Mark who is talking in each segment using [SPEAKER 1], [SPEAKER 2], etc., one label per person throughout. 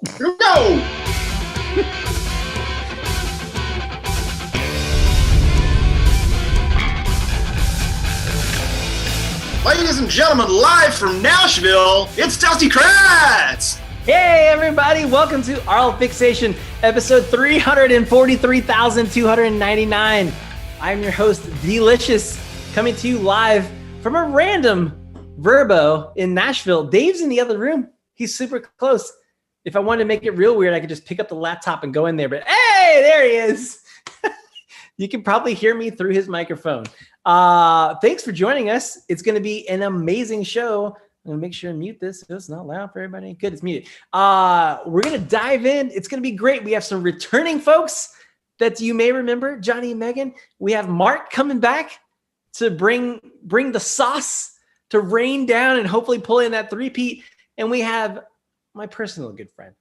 [SPEAKER 1] Here we go! Ladies and gentlemen, live from Nashville, it's Dusty Kratz!
[SPEAKER 2] Hey everybody, welcome to Aural Fixation, episode 343,299. I'm your host, Delicious, coming to you live from a random Verbo in Nashville. Dave's in the other room. He's super close. If I wanted to make it real weird, I could just pick up the laptop and go in there, but hey, there he is. You can probably hear me through his microphone. Thanks for joining us. It's going to be an amazing show. I'm going to make sure and mute this so it's not loud for everybody. Good, it's muted. We're going to dive in. It's going to be great. We have some returning folks that you may remember, Johnny and Megan. We have Mark coming back to bring the sauce, to rain down and hopefully pull in that three-peat. And we have my personal good friend,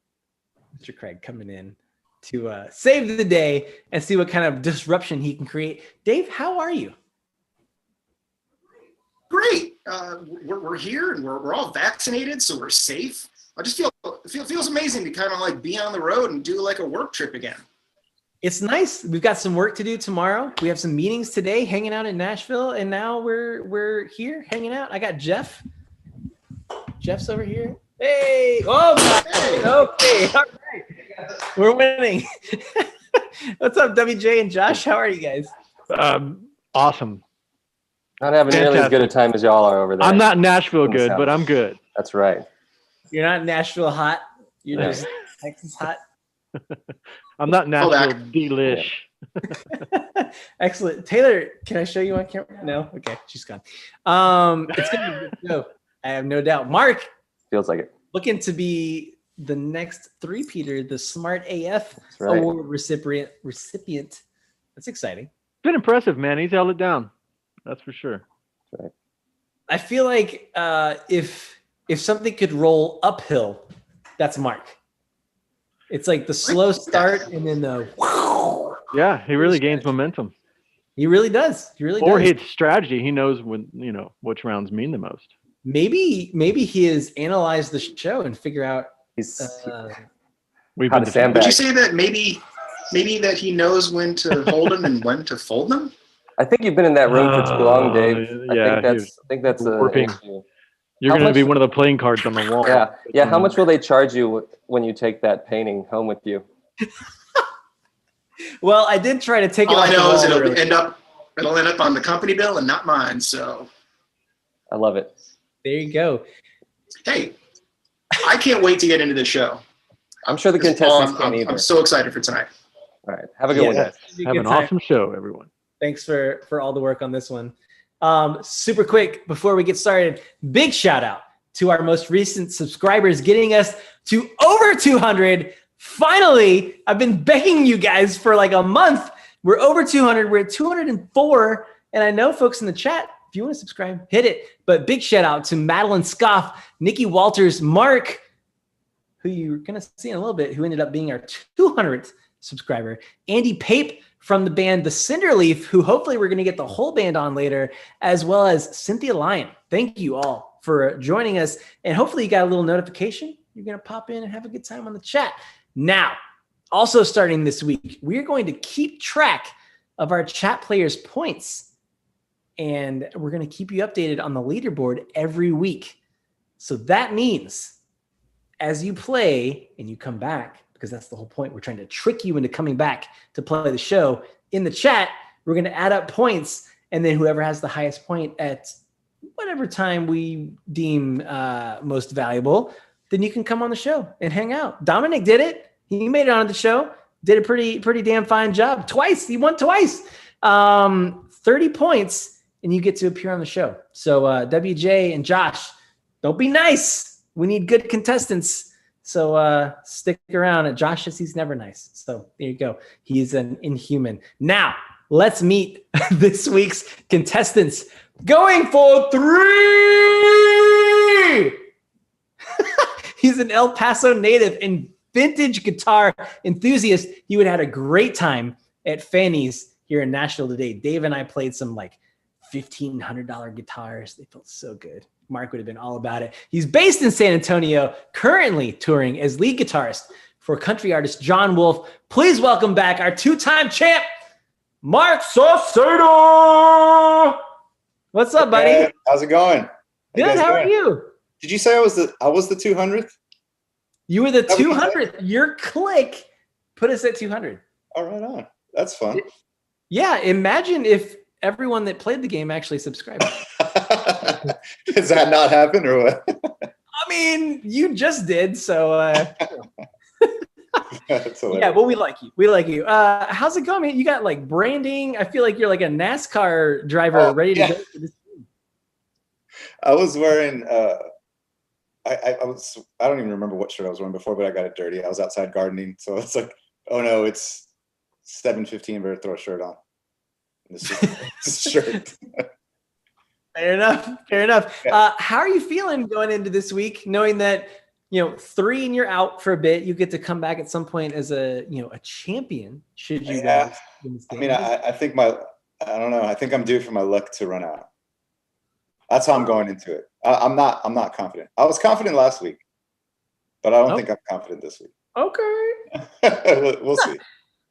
[SPEAKER 2] Mr. Craig, coming in to save the day and see what kind of disruption he can create. Dave, how are you?
[SPEAKER 1] Great. We're here and we're all vaccinated, so we're safe. I just feels amazing to kind of like be on the road and do like a work trip again.
[SPEAKER 2] It's nice. We've got some work to do tomorrow. We have some meetings today, hanging out in Nashville, and now we're here hanging out. I got Jeff. Jeff's over here. Hey! Oh, hey. Okay. All right. We're winning. What's up, WJ and Josh? How are you guys?
[SPEAKER 3] Awesome.
[SPEAKER 4] Not having nearly as good a time as y'all are over there.
[SPEAKER 3] I'm not Nashville good, but I'm good.
[SPEAKER 4] That's right.
[SPEAKER 2] You're not Nashville hot. You're just Texas hot.
[SPEAKER 3] I'm not Nashville delish.
[SPEAKER 2] Yeah. Excellent. Taylor, can I show you on camera? No? Okay, she's gone. It's going to be a good show. I have no doubt. Mark.
[SPEAKER 4] Feels like it.
[SPEAKER 2] Looking to be the next three-peater, the Smart AF
[SPEAKER 4] right.
[SPEAKER 2] Award recipient. That's exciting.
[SPEAKER 3] It's been impressive, man. He's held it down. That's for sure.
[SPEAKER 4] That's right.
[SPEAKER 2] I feel like if something could roll uphill, that's Mark. It's like the slow start and then the whoosh.
[SPEAKER 3] Yeah, he really gains momentum.
[SPEAKER 2] He really does. He really
[SPEAKER 3] or
[SPEAKER 2] does.
[SPEAKER 3] his strategy. He knows when which rounds mean the most.
[SPEAKER 2] Maybe he has analyzed the show and figure out.
[SPEAKER 4] We've been sandbag.
[SPEAKER 1] Would you say that maybe that he knows when to hold them and when to fold them?
[SPEAKER 4] I think you've been in that room for too long, Dave.
[SPEAKER 3] Yeah,
[SPEAKER 4] I think that's an issue.
[SPEAKER 3] You're going to be one of the playing cards on the wall.
[SPEAKER 4] Yeah. How much will they charge you when you take that painting home with you?
[SPEAKER 2] Well, I did try to take it.
[SPEAKER 1] All
[SPEAKER 2] off
[SPEAKER 1] I know is
[SPEAKER 2] the wall
[SPEAKER 1] it'll end up on the company bill and not mine. So
[SPEAKER 4] I love it.
[SPEAKER 2] There you go.
[SPEAKER 1] Hey, I can't wait to get into the show.
[SPEAKER 4] I'm sure the contestants can't either.
[SPEAKER 1] I'm so excited for tonight.
[SPEAKER 4] All right. Have a good one, guys.
[SPEAKER 3] Have an awesome show, everyone.
[SPEAKER 2] Thanks for all the work on this one. Super quick, before we get started, big shout out to our most recent subscribers getting us to over 200. Finally, I've been begging you guys for like a month. We're over 200. We're at 204. And I know folks in the chat, if you want to subscribe, hit it. But big shout out to Madeline Scoff, Nikki Walters, Mark, who you're going to see in a little bit, who ended up being our 200th subscriber, Andy Pape from the band The Cinderleaf, who hopefully we're going to get the whole band on later, as well as Cynthia Lyon. Thank you all for joining us. And hopefully you got a little notification. You're going to pop in and have a good time on the chat. Now, also starting this week, we're going to keep track of our chat players' points. And we're going to keep you updated on the leaderboard every week. So that means as you play and you come back, because that's the whole point, we're trying to trick you into coming back to play the show. In the chat, we're going to add up points, and then whoever has the highest point at whatever time we deem most valuable, then you can come on the show and hang out. Dominic did it. He made it on the show. Did a pretty damn fine job. Twice. He won twice. 30 points, and you get to appear on the show. So WJ and Josh, don't be nice. We need good contestants. So stick around. Josh says he's never nice. So there you go. He's an inhuman. Now, let's meet this week's contestants. Going for 3! He's an El Paso native and vintage guitar enthusiast. He would have had a great time at Fanny's here in Nashville today. Dave and I played some like $1,500 guitars. They felt so good. Marc would have been all about it. He's based in San Antonio, currently touring as lead guitarist for country artist Jon Wolfe. Please welcome back our two-time champ, Marc Sauceda. What's up, buddy?
[SPEAKER 5] Hey, how's it going?
[SPEAKER 2] Good. How are you?
[SPEAKER 5] Did you say I was the 200th?
[SPEAKER 2] You were the 200th. Your click put us at 200.
[SPEAKER 5] Oh, right on. That's fun.
[SPEAKER 2] Yeah. Imagine if everyone that played the game actually subscribed.
[SPEAKER 5] Does that not happen or what?
[SPEAKER 2] I mean, you just did. So,
[SPEAKER 5] That's hilarious.
[SPEAKER 2] yeah, well, we like you. We like you. How's it going, man? You got like branding. I feel like you're like a NASCAR driver ready to go for this team.
[SPEAKER 5] I was wearing, I don't even remember what shirt I was wearing before, but I got it dirty. I was outside gardening. So it's like, oh no, it's 7:15, better throw a shirt on. This shirt.
[SPEAKER 2] Fair enough. Fair enough.
[SPEAKER 5] Yeah.
[SPEAKER 2] How are you feeling going into this week, knowing that, 3 and you're out for a bit, you get to come back at some point as a champion, should you guys win this game?
[SPEAKER 5] I think I don't know. I think I'm due for my luck to run out. That's how I'm going into it. I'm not confident. I was confident last week, but I don't think I'm confident this week.
[SPEAKER 2] Okay.
[SPEAKER 5] We'll see.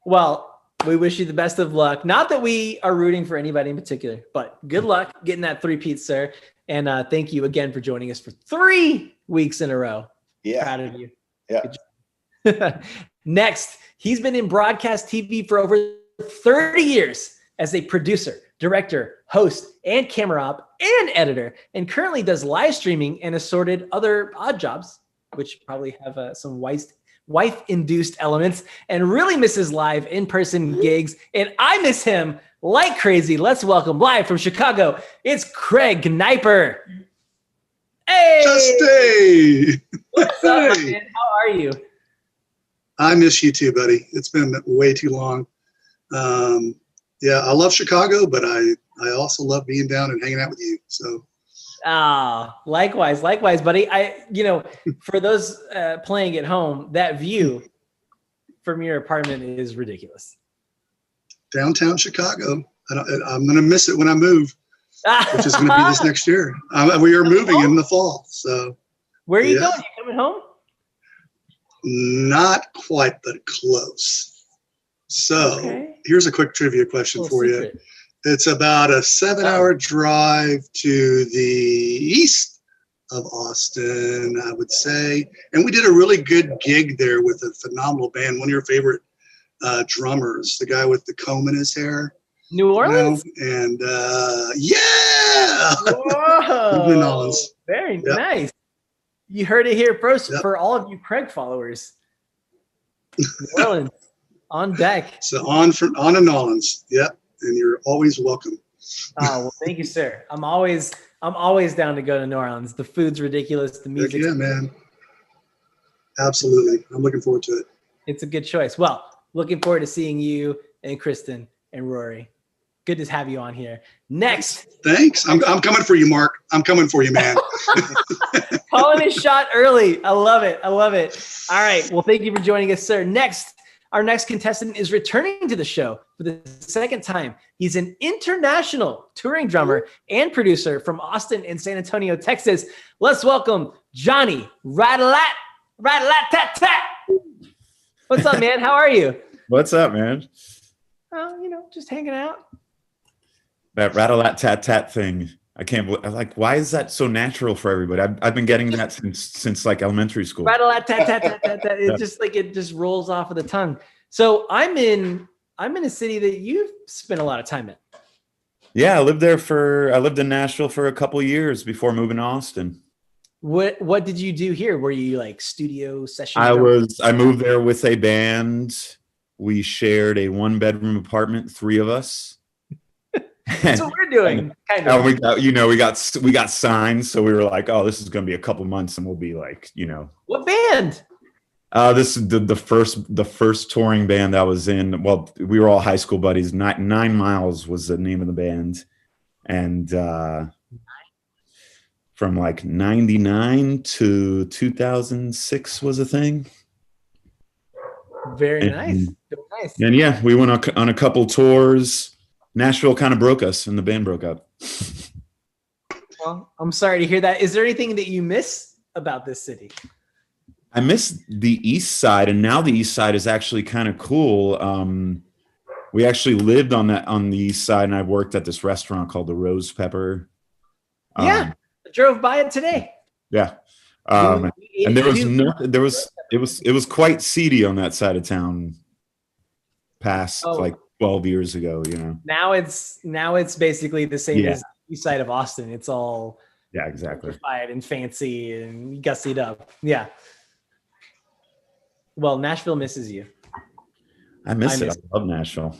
[SPEAKER 2] Well, we wish you the best of luck. Not that we are rooting for anybody in particular, but good luck getting that 3-peat, sir. And thank you again for joining us for 3 weeks in a row.
[SPEAKER 5] Yeah.
[SPEAKER 2] Proud of you.
[SPEAKER 5] Yeah.
[SPEAKER 2] Next, he's been in broadcast TV for over 30 years as a producer, director, host, and camera op and editor, and currently does live streaming and assorted other odd jobs, which probably have some wife-induced elements, and really misses live in-person gigs. And I miss him like crazy. Let's welcome live from Chicago. It's Craig Kneuper. Hey!
[SPEAKER 6] Justy!
[SPEAKER 2] What's up, my man? How are you?
[SPEAKER 6] I miss you too, buddy. It's been way too long. Yeah, I love Chicago, but I also love being down and hanging out with you. So.
[SPEAKER 2] Likewise, buddy. For those playing at home, that view from your apartment is ridiculous.
[SPEAKER 6] Downtown Chicago. I'm going to miss it when I move, which is going to be this next year. We are moving in the fall. So.
[SPEAKER 2] Where are you going? You coming home?
[SPEAKER 6] Not quite, but close. So here's a quick trivia question for you. It's about a 7-hour drive to the east of Austin, I would say. And we did a really good gig there with a phenomenal band. One of your favorite drummers, the guy with the comb in his hair.
[SPEAKER 2] New Orleans?
[SPEAKER 6] And yeah!
[SPEAKER 2] Whoa!
[SPEAKER 6] New Orleans.
[SPEAKER 2] Very nice. You heard it here first for all of you Craig followers. New Orleans on deck.
[SPEAKER 6] So on to New Orleans. Yep. And you're always welcome.
[SPEAKER 2] Oh, well, thank you, sir. I'm always down to go to New Orleans. The food's ridiculous. The music.
[SPEAKER 6] Yeah, man. Absolutely. I'm looking forward to it.
[SPEAKER 2] It's a good choice. Well, looking forward to seeing you and Kristen and Rory. Good to have you on here. Next.
[SPEAKER 6] Thanks. I'm coming for you, Mark. I'm coming for you, man.
[SPEAKER 2] Calling his shot early. I love it. All right. Well, thank you for joining us, sir. Our next contestant is returning to the show for the second time. He's an international touring drummer and producer from Austin and San Antonio, Texas. Let's welcome Johnny Radelat. Radelat tat tat. What's up, man? How are you?
[SPEAKER 7] What's up, man?
[SPEAKER 2] Just hanging out.
[SPEAKER 7] That Radelat tat tat thing. I can't believe. Why is that so natural for everybody? I've been getting that since like elementary school.
[SPEAKER 2] Radelat tat tat tat tat tat. It just rolls off of the tongue. So I'm in a city that you've spent a lot of time in.
[SPEAKER 7] Yeah, I lived in Nashville for a couple of years before moving to Austin.
[SPEAKER 2] What did you do here? Were you like studio session?
[SPEAKER 7] I moved there with a band. We shared a 1-bedroom apartment, 3 of us.
[SPEAKER 2] That's what we're doing. Kind of.
[SPEAKER 7] And we got signed, so we were like, oh, this is going to be a couple months, and we'll be like,
[SPEAKER 2] What band?
[SPEAKER 7] This is the first touring band I was in. Well, we were all high school buddies. 9 Miles was the name of the band, and from like 99 to 2006 was a thing.
[SPEAKER 2] Very nice.
[SPEAKER 7] And yeah, we went on a couple tours. Nashville kind of broke us, and the band broke up.
[SPEAKER 2] Well, I'm sorry to hear that. Is there anything that you miss about this city?
[SPEAKER 7] I miss the East Side, and now the East Side is actually kind of cool. We actually lived on the East Side, and I worked at this restaurant called the Rose Pepper.
[SPEAKER 2] Yeah, I drove by it today.
[SPEAKER 7] Yeah, and it was quite seedy on that side of town. Past like 12 years ago, you know.
[SPEAKER 2] Now it's basically the same as the East Side of Austin. It's all
[SPEAKER 7] exactly
[SPEAKER 2] and fancy and gussied up. Yeah. Well, Nashville misses you.
[SPEAKER 7] I miss it. I love Nashville.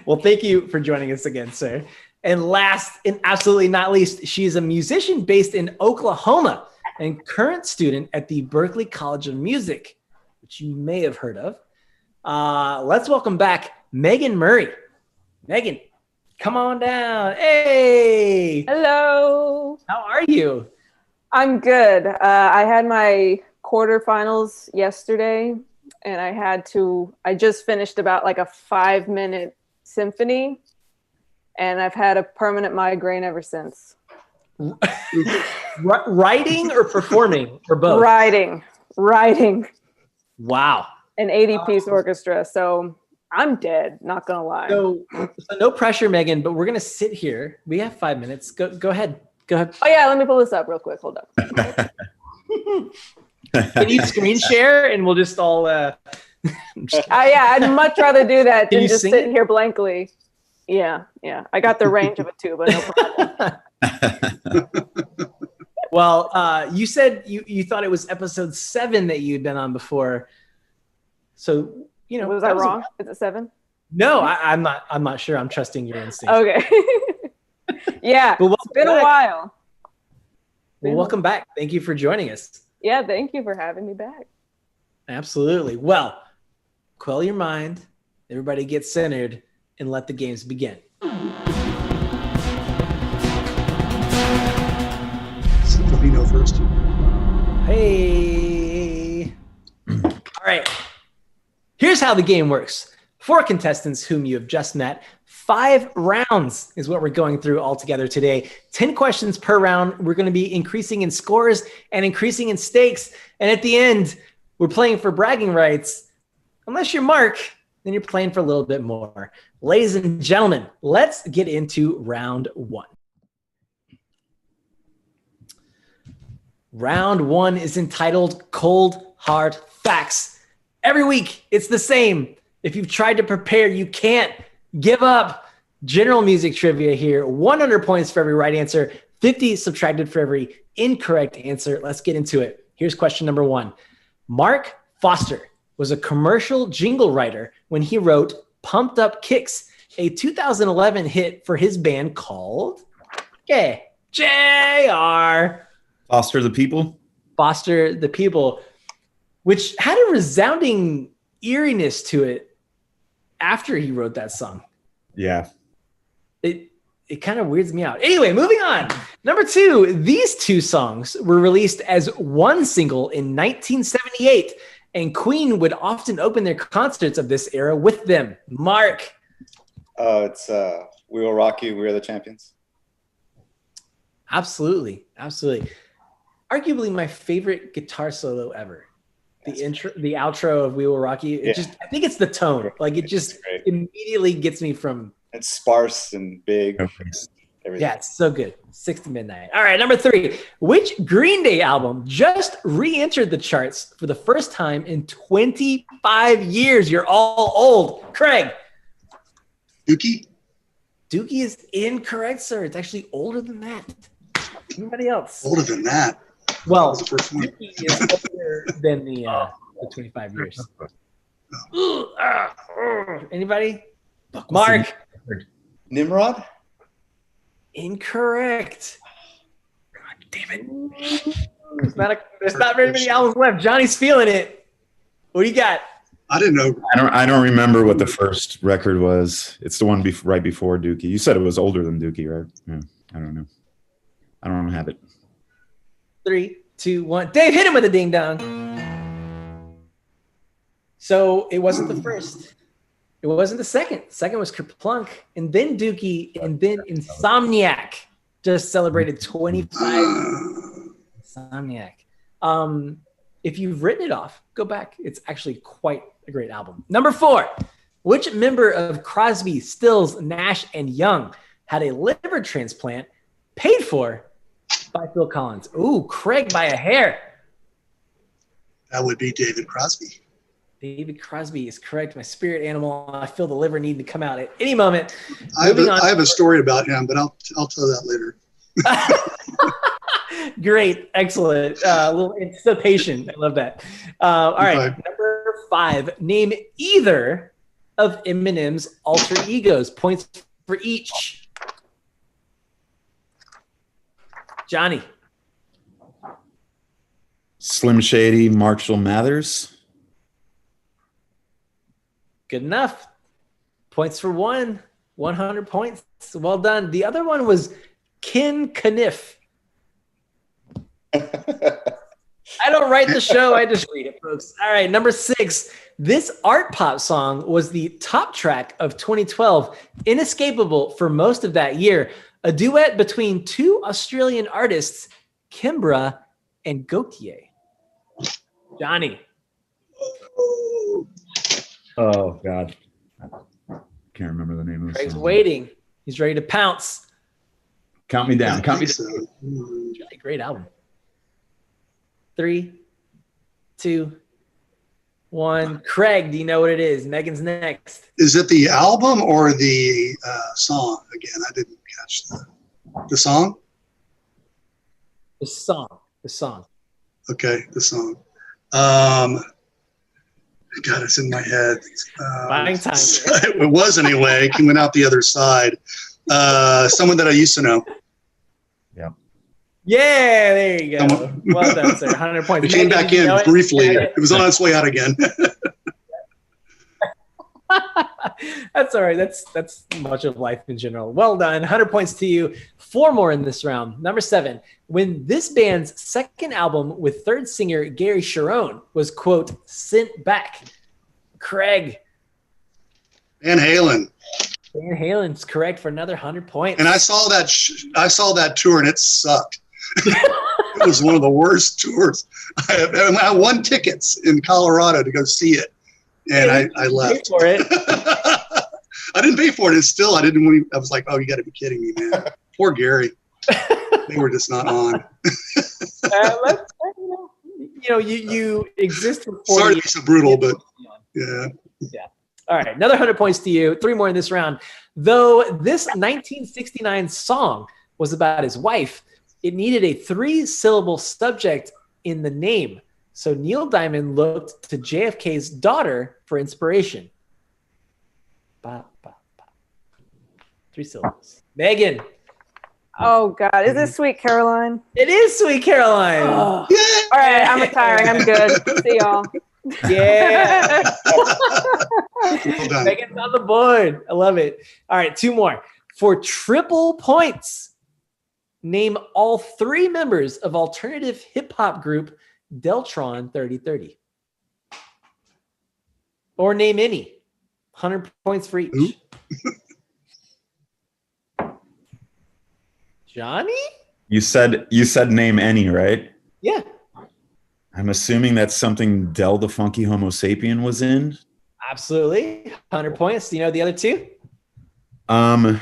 [SPEAKER 2] Well, thank you for joining us again, sir. And last and absolutely not least, she is a musician based in Oklahoma and current student at the Berklee College of Music, which you may have heard of. Let's welcome back Megan Murray. Megan, come on down. Hey.
[SPEAKER 8] Hello.
[SPEAKER 2] How are you?
[SPEAKER 8] I'm good. I had my quarterfinals yesterday, and I just finished about like a 5-minute symphony, and I've had a permanent migraine ever since.
[SPEAKER 2] Writing or performing or both?
[SPEAKER 8] Writing.
[SPEAKER 2] Wow.
[SPEAKER 8] An 80-piece orchestra. So I'm dead, not gonna lie.
[SPEAKER 2] So no pressure, Megan, but we're gonna sit here. We have 5 minutes. Go ahead.
[SPEAKER 8] Oh yeah, let me pull this up real quick. Hold up.
[SPEAKER 2] Can you screen share and we'll just all yeah,
[SPEAKER 8] I'd much rather do that
[SPEAKER 2] Can
[SPEAKER 8] than
[SPEAKER 2] you
[SPEAKER 8] just
[SPEAKER 2] sing
[SPEAKER 8] sit
[SPEAKER 2] it?
[SPEAKER 8] here blankly. Yeah. I got the range of a tuba, no problem.
[SPEAKER 2] Well, you said you thought it was episode 7 that you'd been on before. So, you know,
[SPEAKER 8] Was I wrong? Is it 7?
[SPEAKER 2] No, I'm not sure. I'm trusting your instinct.
[SPEAKER 8] Okay. Yeah,
[SPEAKER 2] But
[SPEAKER 8] it's been a while.
[SPEAKER 2] Well, welcome back. Thank you for joining us.
[SPEAKER 8] Yeah, thank you for having me back.
[SPEAKER 2] Absolutely. Well, quell your mind, everybody get centered, and let the games begin.
[SPEAKER 6] Filipino first.
[SPEAKER 2] Hey. All right. Here's how the game works. 4 contestants whom you have just met. 5 rounds is what we're going through all together today. 10 questions per round. We're going to be increasing in scores and increasing in stakes. And at the end, we're playing for bragging rights. Unless you're Mark, then you're playing for a little bit more. Ladies and gentlemen, let's get into round 1. Round 1 is entitled Cold Hard Facts. Every week, it's the same. If you've tried to prepare, you can't give up. General music trivia here. 100 points for every right answer, 50 subtracted for every incorrect answer. Let's get into it. Here's question number 1. Mark Foster was a commercial jingle writer when he wrote Pumped Up Kicks, a 2011 hit for his band called JR.
[SPEAKER 7] Foster the People?
[SPEAKER 2] Foster the People, which had a resounding eeriness to it after he wrote that song.
[SPEAKER 7] Yeah.
[SPEAKER 2] It kind of weirds me out. Anyway, moving on. Number 2, these 2 songs were released as one single in 1978, and Queen would often open their concerts of this era with them. Mark.
[SPEAKER 5] It's We Will Rock You, We Are the Champions.
[SPEAKER 2] Absolutely. Arguably my favorite guitar solo ever. The outro of We Will Rock You. I think it's the tone. Like it just immediately gets me from.
[SPEAKER 5] It's sparse and big. Everything.
[SPEAKER 2] Yeah, it's so good. 6 to Midnight. All right, number 3. Which Green Day album just re-entered the charts for the first time in 25 years? You're all old. Craig.
[SPEAKER 6] Dookie?
[SPEAKER 2] Dookie is incorrect, sir. It's actually older than that. Anybody else?
[SPEAKER 6] Older than that.
[SPEAKER 2] Well,
[SPEAKER 6] That was the first one.
[SPEAKER 2] Dookie is older than the 25 years. Anybody? Mark.
[SPEAKER 5] Nimrod?
[SPEAKER 2] Incorrect. God damn it. There's not very many albums left. Johnny's feeling it. What do you got?
[SPEAKER 6] I didn't know.
[SPEAKER 7] I don't remember what the first record was. It's the one right before Dookie. You said it was older than Dookie, right? Yeah. I don't know. I don't have it.
[SPEAKER 2] 3, 2, 1. Dave, hit him with a ding dong. So it wasn't the first. It wasn't the second. Second was Kerplunk, and then Dookie, and then Insomniac just celebrated 25. Insomniac. If you've written it off, go back. It's actually quite a great album. Number 4. Which member of Crosby, Stills, Nash, and Young had a liver transplant paid for by Phil Collins? Ooh, Craig by a hair.
[SPEAKER 6] That would be David Crosby.
[SPEAKER 2] David Crosby is correct. My spirit animal. I feel the liver needing to come out at any moment.
[SPEAKER 6] I have a story about him, but I'll tell that later.
[SPEAKER 2] Great. Excellent. A little anticipation. I love that. All right.
[SPEAKER 6] Okay.
[SPEAKER 2] Number 5. Name either of Eminem's alter egos. Points for each. Johnny.
[SPEAKER 7] Slim Shady, Marshall Mathers.
[SPEAKER 2] Good enough. Points for 1. 100 points. Well done. The other one was Ken Kniff. I don't write the show. I just read it, folks. All right. Number 6. This art pop song was the top track of 2012. Inescapable for most of that year. A duet between 2 Australian artists, Kimbra and Gautier. Johnny.
[SPEAKER 7] Oh God, can't remember the name of the
[SPEAKER 2] Craig's
[SPEAKER 7] song.
[SPEAKER 2] waiting. He's ready to pounce.
[SPEAKER 7] Count me down. Count me down.
[SPEAKER 6] So.
[SPEAKER 2] Great album. 3, 2, 1. Craig, do you know what it is? Megan's next.
[SPEAKER 6] Is it the album or the song? Again, I didn't catch the song.
[SPEAKER 2] The song. The song.
[SPEAKER 6] Okay, the song. God, it's in my head.
[SPEAKER 2] Buying time.
[SPEAKER 6] It was anyway. It went out the other side. Someone that I used to know.
[SPEAKER 2] Yeah, there you go. Well done, sir. 100 points.
[SPEAKER 6] It came
[SPEAKER 2] Megan,
[SPEAKER 6] back
[SPEAKER 2] did you
[SPEAKER 6] in
[SPEAKER 2] know it?
[SPEAKER 6] briefly.
[SPEAKER 2] Yeah.
[SPEAKER 6] It was on its way out again.
[SPEAKER 2] That's all right. That's much of life in general. Well done. 100 points to you. 4 more in this round. Number 7. When this band's second album with third singer Gary Sharon was, quote, sent back. Craig.
[SPEAKER 6] Van Halen.
[SPEAKER 2] Van Halen's correct for another 100 points.
[SPEAKER 6] And I saw that tour and it sucked. It was one of the worst tours. I won tickets in Colorado to go see it, and I left.
[SPEAKER 2] For it.
[SPEAKER 6] I didn't pay for it. And still, I didn't. I was like, "Oh, you got to be kidding me, man!" Poor Gary. They were just not on.
[SPEAKER 2] You exist for 40
[SPEAKER 6] Sorry to be
[SPEAKER 2] years.
[SPEAKER 6] so brutal, but yeah.
[SPEAKER 2] All right, another 100 points to you. 3 more in this round. Though this 1969 song was about his wife, it needed a 3-syllable subject in the name. So Neil Diamond looked to JFK's daughter for inspiration. 3 syllables. Megan.
[SPEAKER 8] Oh, God. Is this Sweet Caroline?
[SPEAKER 2] It is Sweet Caroline.
[SPEAKER 8] Oh. All right, I'm retiring. I'm good. See y'all.
[SPEAKER 2] Yeah.
[SPEAKER 6] Well done.
[SPEAKER 2] Megan's on the board. I love it. All right, 2 more. For triple points, name all 3 members of alternative hip-hop group Deltron 3030. Or name any. 100 points for each. Johnny?
[SPEAKER 7] You said name any, right?
[SPEAKER 2] Yeah.
[SPEAKER 7] I'm assuming that's something Del the Funky Homo Sapien was in.
[SPEAKER 2] Absolutely. 100 points. Do you know the other 2?
[SPEAKER 7] God,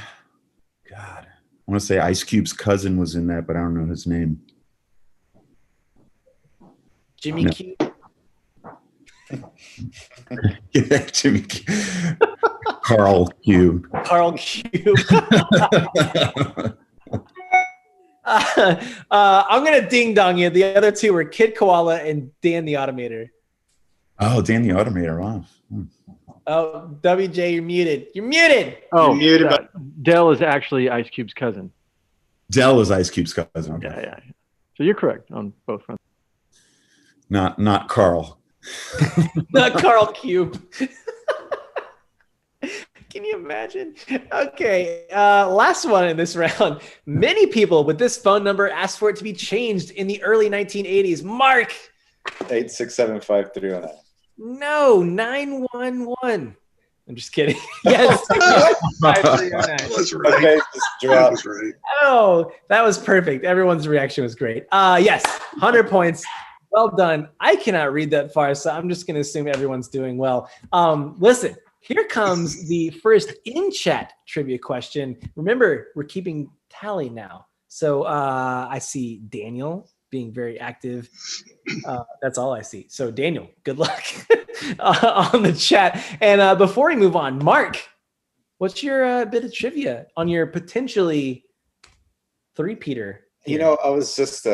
[SPEAKER 7] I want to say Ice Cube's cousin was in that, but I don't know his name.
[SPEAKER 2] Jimmy
[SPEAKER 7] No.
[SPEAKER 2] Q.
[SPEAKER 7] Yeah, Jimmy Q. Carl Q.
[SPEAKER 2] Carl Q. I'm going to ding dong you. The other 2 were Kid Koala and Dan the Automator.
[SPEAKER 7] Oh, Dan the Automator. Wow.
[SPEAKER 2] Oh, WJ, you're muted. You're muted.
[SPEAKER 3] Oh,
[SPEAKER 1] You're muted,
[SPEAKER 3] Dell is actually Ice Cube's cousin.
[SPEAKER 7] Del is Ice Cube's cousin. Okay.
[SPEAKER 3] Yeah. So you're correct on both fronts.
[SPEAKER 7] Not Carl.
[SPEAKER 2] Not Carl Cube. Can you imagine? Okay, last one in this round. Many people with this phone number asked for it to be changed in the early 1980s. Mark.
[SPEAKER 5] 8675309.
[SPEAKER 2] No, 911. I'm just kidding. Yes.
[SPEAKER 6] That was right.
[SPEAKER 5] Okay, just
[SPEAKER 6] That
[SPEAKER 5] drop.
[SPEAKER 6] was right.
[SPEAKER 2] Oh, that was perfect. Everyone's reaction was great. Yes, 100 points. Well done. I cannot read that far, so I'm just going to assume everyone's doing well. Listen, here comes the first in-chat trivia question. Remember, we're keeping tally now. So I see Daniel being very active. That's all I see. So Daniel, good luck on the chat. And before we move on, Mark, what's your bit of trivia on your potentially three-peater?
[SPEAKER 5] You know, I was just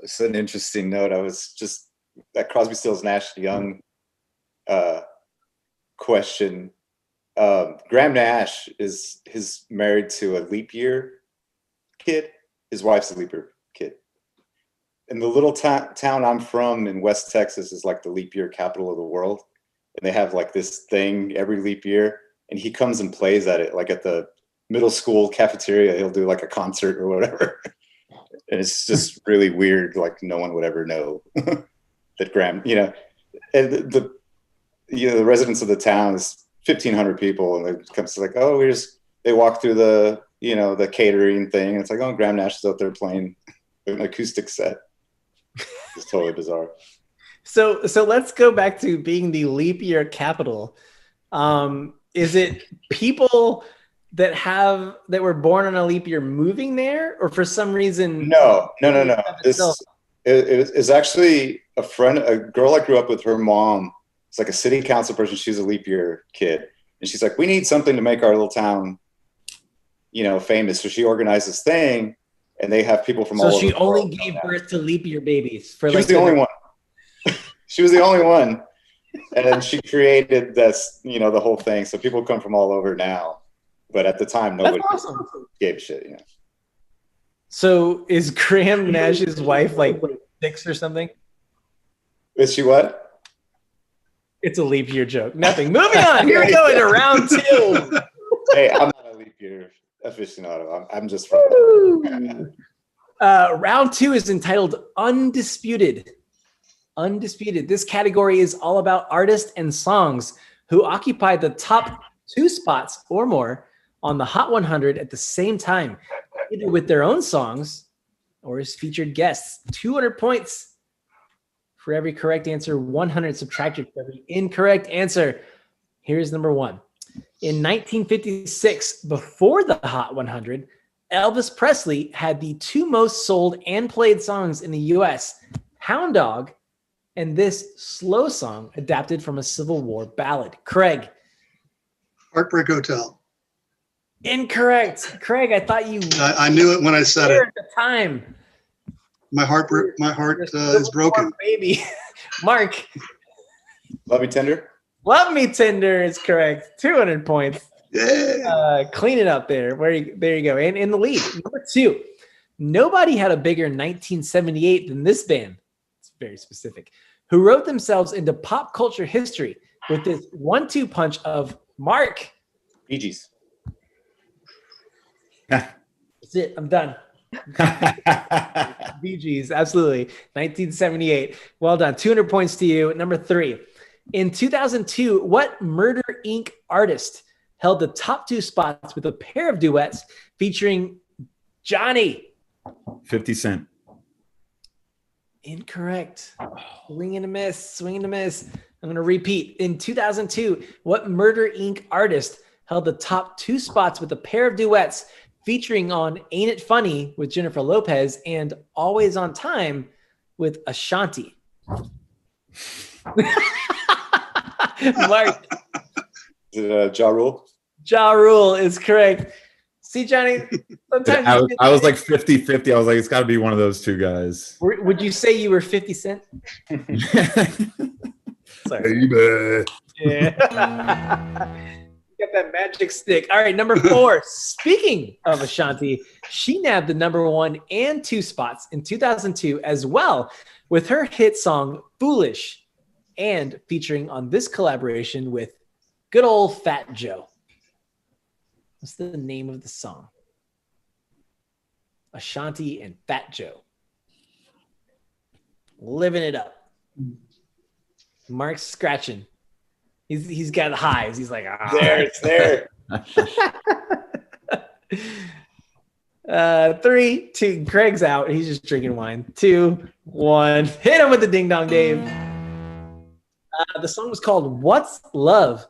[SPEAKER 5] it's an interesting note. I was just that Crosby, Stills, Nash Young question. Graham Nash is married to a leap year kid. His wife's a leap year kid. And the little town I'm from in West Texas is like the leap year capital of the world. And they have like this thing every leap year. And he comes and plays at it, like at the middle school cafeteria. He'll do like a concert or whatever. And it's just really weird. Like no one would ever know that Graham, and the residents of the town is 1,500 people. And it comes to like, oh, they walk through the catering thing. And it's like, oh, Graham Nash is out there playing an acoustic set. It's totally bizarre.
[SPEAKER 2] So let's go back to being the leap year capital. Is it people that were born on a leap year moving there, or for some reason? No.
[SPEAKER 5] This is actually a girl I grew up with. Her mom is like a city council person. She's a leap year kid, and she's like, we need something to make our little town, famous. So she organized this thing, and they have people from all over.
[SPEAKER 2] So she only gave birth to leap year babies.
[SPEAKER 5] She was the only one. She was the only one. And then she created this, the whole thing. So people come from all over now. But at the time, nobody gave a shit.
[SPEAKER 2] So is Graham Nash's wife like 6 or something?
[SPEAKER 5] Is she what?
[SPEAKER 2] It's a leap year joke. Nothing. Moving on. Here we go into round 2.
[SPEAKER 5] Hey, I'm not a leap year aficionado. I'm just from.
[SPEAKER 2] Round 2 is entitled Undisputed. Undisputed. This category is all about artists and songs who occupy the top 2 spots or more on the Hot 100 at the same time, either with their own songs or as featured guests. 200 points for every correct answer, 100 subtracted for every incorrect answer. Here's number 1. In 1956, before the Hot 100, Elvis Presley had the 2 most sold and played songs in the US, Hound Dog and this slow song adapted from a Civil War ballad. Craig.
[SPEAKER 6] Heartbreak Hotel.
[SPEAKER 2] Incorrect. Craig, I thought you...
[SPEAKER 6] I knew it when I said it.
[SPEAKER 2] At the time.
[SPEAKER 6] My heart is broken.
[SPEAKER 2] Baby. Mark.
[SPEAKER 5] Love Me Tender?
[SPEAKER 2] Love Me Tender is correct. 200 points.
[SPEAKER 6] Yeah.
[SPEAKER 2] Clean it up there. There you go. And in the lead, number 2. Nobody had a bigger 1978 than this band. It's very specific. Who wrote themselves into pop culture history with this 1-2 punch of Mark.
[SPEAKER 5] Bee Gees.
[SPEAKER 2] That's it. I'm done. Bee Gees, absolutely. 1978. Well done. 200 points to you. Number 3. In 2002, what Murder Inc. artist held the top 2 spots with a pair of duets featuring Johnny?
[SPEAKER 7] 50 Cent.
[SPEAKER 2] Incorrect. Swing and a miss. Swing and a miss. I'm going to repeat. In 2002, what Murder Inc. artist held the top 2 spots with a pair of duets featuring on Ain't It Funny with Jennifer Lopez and Always on Time with Ashanti? Mark.
[SPEAKER 5] Is it Ja Rule?
[SPEAKER 2] Ja Rule is correct. See, Johnny, sometimes
[SPEAKER 7] I was like 50-50. I was like, it's got to be one of those 2 guys.
[SPEAKER 2] Would you say you were 50 Cent? Sorry.
[SPEAKER 7] Baby.
[SPEAKER 2] Yeah. Got that magic stick. All right, number 4. Speaking of Ashanti, she nabbed the number 1 and 2 spots in 2002 as well with her hit song Foolish and featuring on this collaboration with good old Fat Joe. What's the name of the song? Ashanti and Fat Joe. Living it up. Mark's scratching. He's got highs. He's like, ah.
[SPEAKER 5] There, it's there.
[SPEAKER 2] 3, 2. Craig's out. He's just drinking wine. 2, 1. Hit him with the ding dong, Dave. The song was called "What's Love."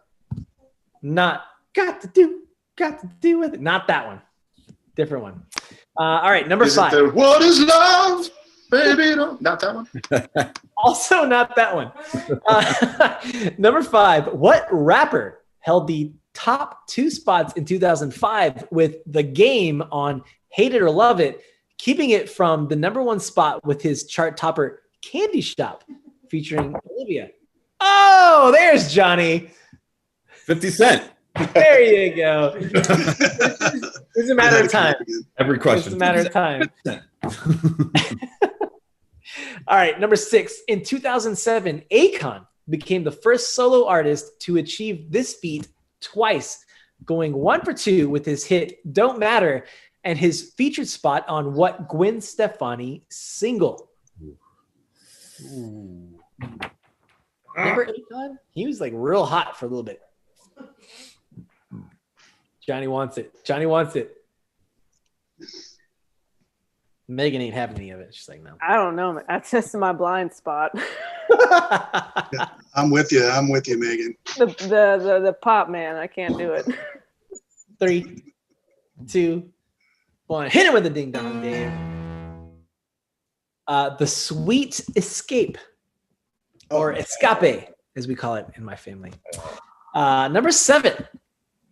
[SPEAKER 2] Not got to do with it. Not that one. Different one. All right, number 5.
[SPEAKER 1] What is love, baby? Not that one.
[SPEAKER 2] Also not that one. Number 5. What rapper held the top 2 spots in 2005 with The Game on Hate It or Love It, keeping it from the number 1 spot with his chart topper Candy Shop featuring Olivia? Oh, there's Johnny.
[SPEAKER 7] 50 Cent.
[SPEAKER 2] There you go. It's a matter of time.
[SPEAKER 7] Every question.
[SPEAKER 2] It's a matter of time. All right, number 6. In 2007, Akon became the first solo artist to achieve this feat twice, going 1 for 2 with his hit "Don't Matter" and his featured spot on what Gwen Stefani single? Remember Akon? He was like real hot for a little bit. Johnny wants it. Megan ain't having any of it. She's like, no.
[SPEAKER 8] I don't know. That's just my blind spot.
[SPEAKER 6] Yeah, I'm with you, Megan.
[SPEAKER 8] The pop man. I can't do it.
[SPEAKER 2] 3, 2, 1. Hit him with the ding dong, Dave. The Sweet Escape, or Escape, as we call it in my family. Number 7.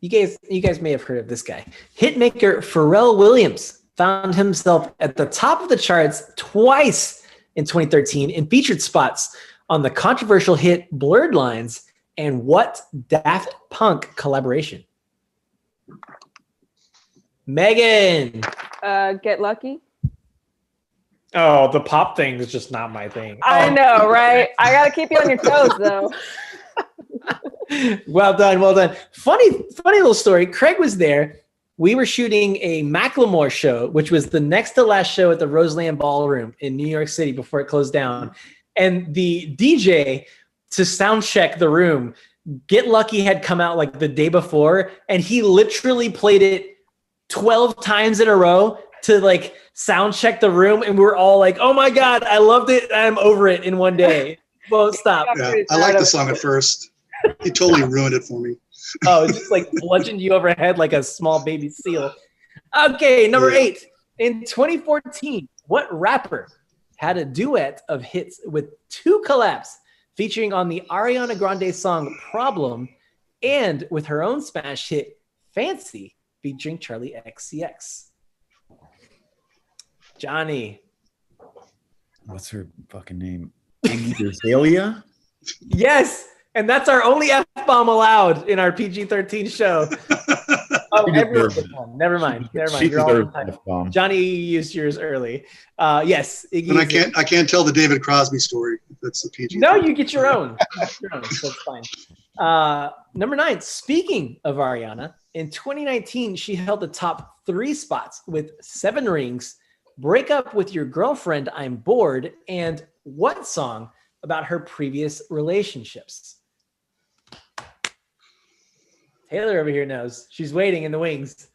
[SPEAKER 2] You guys may have heard of this guy. Hitmaker Pharrell Williams found himself at the top of the charts twice in 2013 in featured spots on the controversial hit Blurred Lines and what Daft Punk collaboration? Megan.
[SPEAKER 8] Get Lucky.
[SPEAKER 2] Oh, the pop thing is just not my thing.
[SPEAKER 8] I know, right? I got to keep you on your toes, though.
[SPEAKER 2] Well done. Funny little story. Craig was there. We were shooting a Macklemore show, which was the next to last show at the Roseland Ballroom in New York City before it closed down. And the DJ, to sound check the room, Get Lucky had come out like the day before, and he literally played it 12 times in a row to like sound check the room. And we were all like, oh my God, I loved it. I'm over it in one day. Won't stop.
[SPEAKER 6] Yeah, I liked the song at first. He totally ruined it for me.
[SPEAKER 2] Oh, it's just like bludgeoned you overhead like a small baby seal. Okay, number 8. In 2014, what rapper had a duet of hits with 2 collabs featuring on the Ariana Grande song Problem and with her own smash hit Fancy featuring Charlie XCX? Johnny.
[SPEAKER 7] What's her fucking name? Iggy Azalea?
[SPEAKER 2] Yes. And that's our only F-bomb allowed in our PG-13 show. Oh, everyone. Never mind. You're all on time. Johnny used yours early. Yes. Iggy,
[SPEAKER 6] and I can't tell the David Crosby story. That's the PG.
[SPEAKER 2] No, you get your own. So it's fine. Number 9. Speaking of Ariana, in 2019, she held the top 3 spots with 7 rings, Break Up With Your Girlfriend, I'm Bored, and what song about her previous relationships? Taylor over here knows. She's waiting in the wings.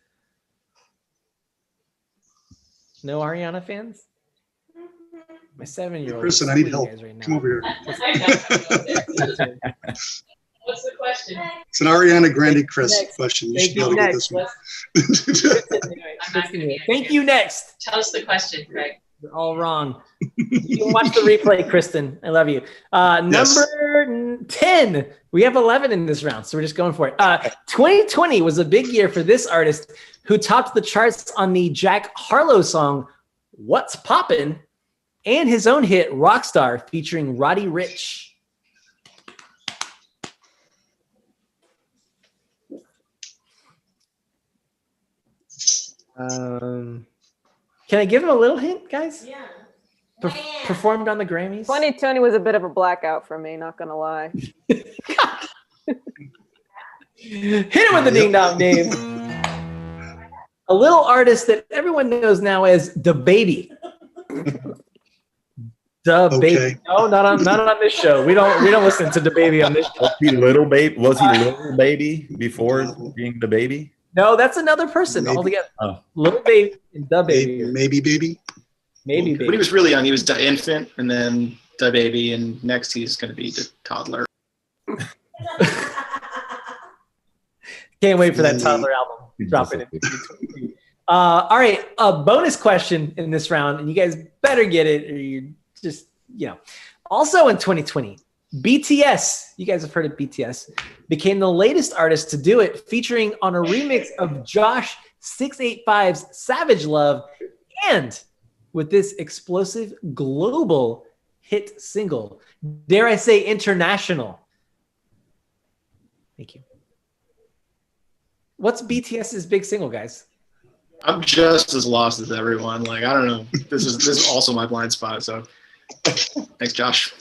[SPEAKER 2] No Ariana fans? My 7-year-old.
[SPEAKER 6] Kristen, I need help. Right, come over here.
[SPEAKER 9] What's the question?
[SPEAKER 6] It's an Ariana Grande question. You should be able to get this one.
[SPEAKER 2] Thank you, next.
[SPEAKER 9] Tell us the question, Greg.
[SPEAKER 2] You're all wrong. You can watch the replay, Kristen. I love you. Number 10. We have 11 in this round, so we're just going for it. 2020 was a big year for this artist who topped the charts on the Jack Harlow song What's Poppin' and his own hit Rockstar featuring Roddy Ricch. Can I give him a little hint, guys?
[SPEAKER 9] Yeah.
[SPEAKER 2] Performed on the Grammys.
[SPEAKER 8] 2020 was a bit of a blackout for me, not gonna lie.
[SPEAKER 2] Hit him with the ding dong, Dave. A little artist that everyone knows now as the Baby. Da Baby.
[SPEAKER 6] Okay.
[SPEAKER 2] No, not on this show. We don't listen to Da Baby on this show.
[SPEAKER 7] Was he little baby? Was he little baby before being the baby?
[SPEAKER 2] No, that's another person
[SPEAKER 6] Maybe.
[SPEAKER 2] altogether.
[SPEAKER 7] Oh.
[SPEAKER 2] Little Baby and Da Baby.
[SPEAKER 6] Maybe baby.
[SPEAKER 2] Maybe
[SPEAKER 1] When he
[SPEAKER 2] Baby.
[SPEAKER 1] was really young, he was the infant, and then the baby, and next he's going to be the toddler.
[SPEAKER 2] Can't wait for that toddler album dropping in 2022. All right, a bonus question in this round, and you guys better get it, or you just, Also in 2020, BTS, you guys have heard of BTS, became the latest artist to do it, featuring on a remix of Josh 685's Savage Love, and with this explosive global hit single, dare I say international. Thank you. What's BTS's big single, guys?
[SPEAKER 1] I'm just as lost as everyone. Like, I don't know. This is also my blind spot. So, thanks, Josh.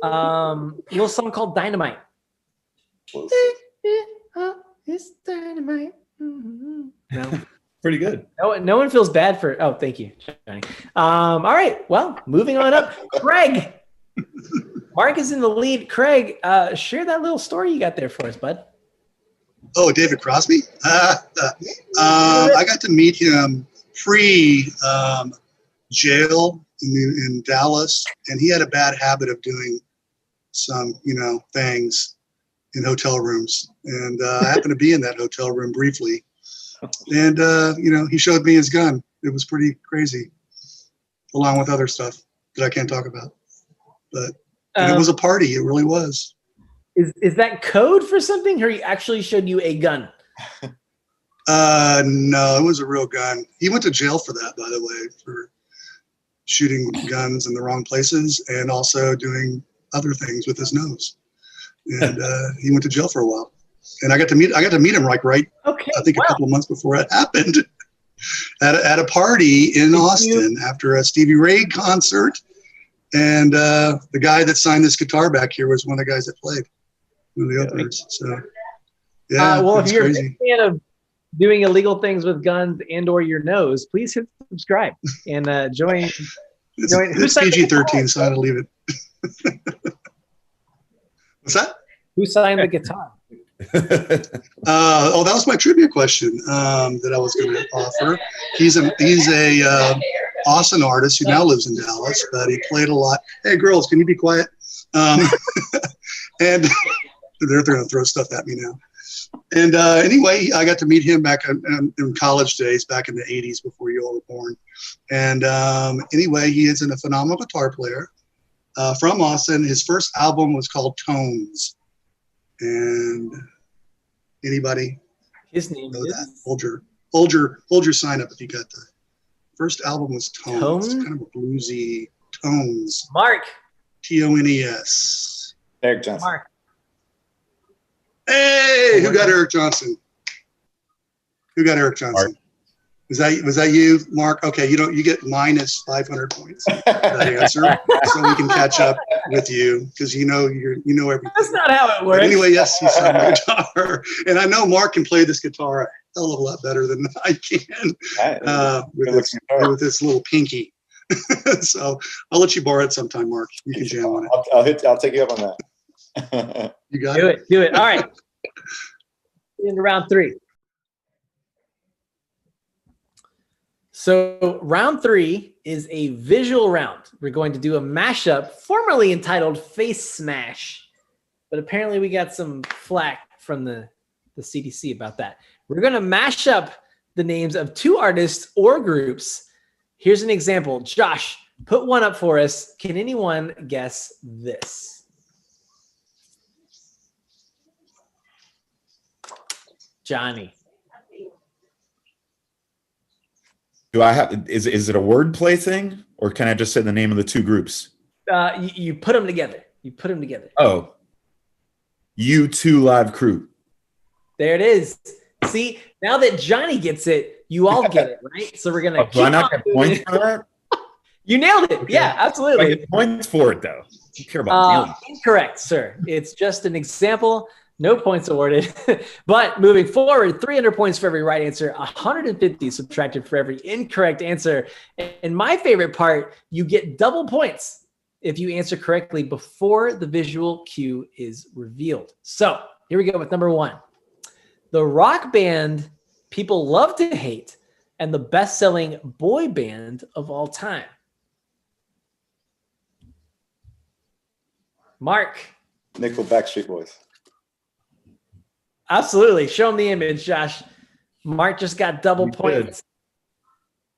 [SPEAKER 2] Little song called Dynamite. It's dynamite. No.
[SPEAKER 7] Pretty good.
[SPEAKER 2] No one feels bad for. Oh, thank you, Johnny. All right. Well, moving on up. Craig. Mark is in the lead. Craig, share that little story you got there for us, bud.
[SPEAKER 6] Oh, David Crosby? I got to meet him pre-jail in Dallas, and he had a bad habit of doing some, things in hotel rooms. And I happened to be in that hotel room briefly. And, he showed me his gun. It was pretty crazy, along with other stuff that I can't talk about. But it was a party. It really was.
[SPEAKER 2] Is that code for something, or he actually showed you a gun?
[SPEAKER 6] No, it was a real gun. He went to jail for that, by the way, for shooting guns in the wrong places and also doing other things with his nose. And he went to jail for a while. And I got to meet him right.
[SPEAKER 2] Okay,
[SPEAKER 6] I think a couple of months before it happened, at a party in Austin after a Stevie Ray concert. And the guy that signed this guitar back here was one of the guys that played, one of the openers. So, yeah,
[SPEAKER 2] well, if you're
[SPEAKER 6] crazy.
[SPEAKER 2] a big fan of doing illegal things with guns and/or your nose, please hit subscribe and join.
[SPEAKER 6] It's PG-13, so I had to leave it. What's that?
[SPEAKER 2] Who signed the guitar?
[SPEAKER 6] That was my trivia question that I was going to offer. He's a Austin artist who now lives in Dallas, but he played a lot. Hey, girls, can you be quiet? And they're going to throw stuff at me now. And anyway, I got to meet him back in college days, back in the 80s before you all were born. And anyway, he is a phenomenal guitar player from Austin. His first album was called Tones. And anybody
[SPEAKER 2] His name
[SPEAKER 6] know
[SPEAKER 2] is
[SPEAKER 6] that? Hold your sign up if you got that. First album was Tones.
[SPEAKER 2] Tone?
[SPEAKER 6] Kind of a bluesy Tones.
[SPEAKER 2] Mark.
[SPEAKER 6] Tones.
[SPEAKER 5] Eric Johnson.
[SPEAKER 2] Mark.
[SPEAKER 6] Hey, who got Eric Johnson? Who got Eric Johnson?
[SPEAKER 5] Mark.
[SPEAKER 6] Was that you, Mark? Okay, you get minus 500 points for that answer, so we can catch up with you because you know everything.
[SPEAKER 2] That's not how it works.
[SPEAKER 6] But anyway, yes, he signed my guitar, and I know Mark can play this guitar a hell of a lot better than I can with this little pinky. So I'll let you borrow it sometime, Mark. You can jam on it.
[SPEAKER 5] I'll take you up on that.
[SPEAKER 6] You got
[SPEAKER 2] Do
[SPEAKER 6] it.
[SPEAKER 2] it. Do it. All right. Into round 3. So round 3 is a visual round. We're going to do a mashup formerly entitled Face Smash, but apparently we got some flack from the CDC about that. We're going to mash up the names of 2 artists or groups. Here's an example. Josh, put one up for us. Can anyone guess this? Johnny.
[SPEAKER 7] Do I have? Is it a wordplay thing, or can I just say the name of the 2 groups?
[SPEAKER 2] You put them together.
[SPEAKER 7] Oh, U2 Live Crew.
[SPEAKER 2] There it is. See, now that Johnny gets it, you all get it, right? So we're gonna.
[SPEAKER 7] Do I not get points for that?
[SPEAKER 2] You nailed it.
[SPEAKER 6] Okay.
[SPEAKER 2] Yeah,
[SPEAKER 7] I
[SPEAKER 2] absolutely.
[SPEAKER 7] get points for it though. I don't care about nailing.
[SPEAKER 2] Incorrect, sir. It's just an example. No points awarded. But moving forward, 300 points for every right answer, 150 subtracted for every incorrect answer. And my favorite part, you get double points if you answer correctly before the visual cue is revealed. So here we go with number 1. The rock band people love to hate and the best-selling boy band of all time. Mark.
[SPEAKER 5] Nickelback, Backstreet Boys.
[SPEAKER 2] Absolutely. Show them the image, Josh. Mark just got double points.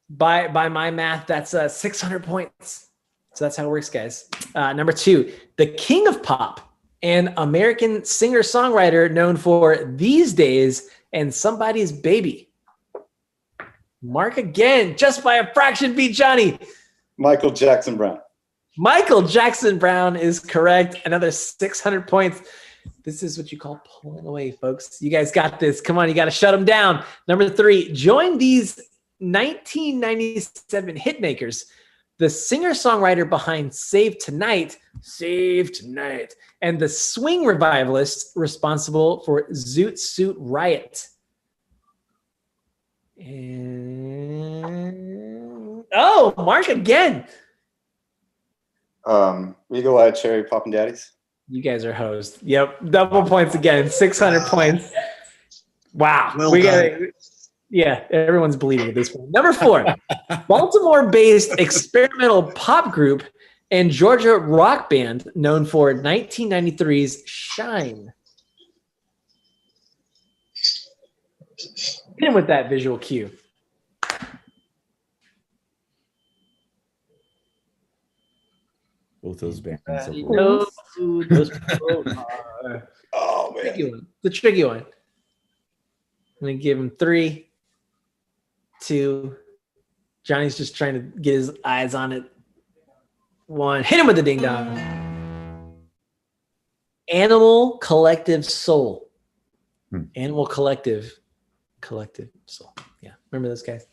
[SPEAKER 2] By my math, that's 600 points. So that's how it works, guys. Number 2, the king of pop, an American singer-songwriter known for These Days and Somebody's Baby. Mark again, just by a fraction, beat Johnny.
[SPEAKER 5] Michael Jackson Brown.
[SPEAKER 2] Michael Jackson Brown is correct. Another 600 points. This is what you call pulling away, folks. You guys got this. Come on, you got to shut them down. Number 3, join these 1997 hitmakers. The singer-songwriter behind Save Tonight, and the swing revivalist responsible for Zoot Suit Riot. And Mark again.
[SPEAKER 5] Eagle Eye Cherry Poppin' Daddies.
[SPEAKER 2] You guys are hosed. Yep, double points again. 600 points. Wow.
[SPEAKER 6] Well done.
[SPEAKER 2] Yeah, everyone's bleeding at this point. Number 4, Baltimore-based experimental pop group and Georgia rock band known for 1993's Shine. Get in with that visual cue.
[SPEAKER 7] Both those bands.
[SPEAKER 2] Those people are
[SPEAKER 5] Oh man.
[SPEAKER 2] tricky one. The tricky one. I'm gonna give him 3, 2. Johnny's just trying to get his eyes on it. 1. Hit him with the ding dong. Animal Collective Soul. Animal Collective Soul. Yeah, remember those guys.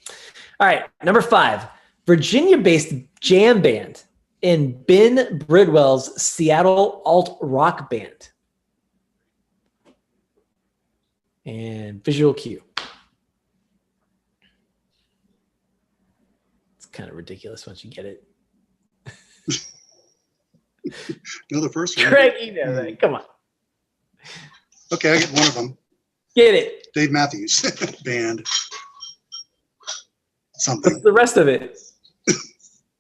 [SPEAKER 2] All right, number 5. Virginia-based jam band in Ben Bridwell's Seattle alt rock band. And visual cue. It's kind of ridiculous once you get it.
[SPEAKER 6] No, the first one.
[SPEAKER 2] Craig, you know that. Come on.
[SPEAKER 6] Okay, I get one of them.
[SPEAKER 2] Get it.
[SPEAKER 6] Dave Matthews Band. Something.
[SPEAKER 2] What's the rest of it?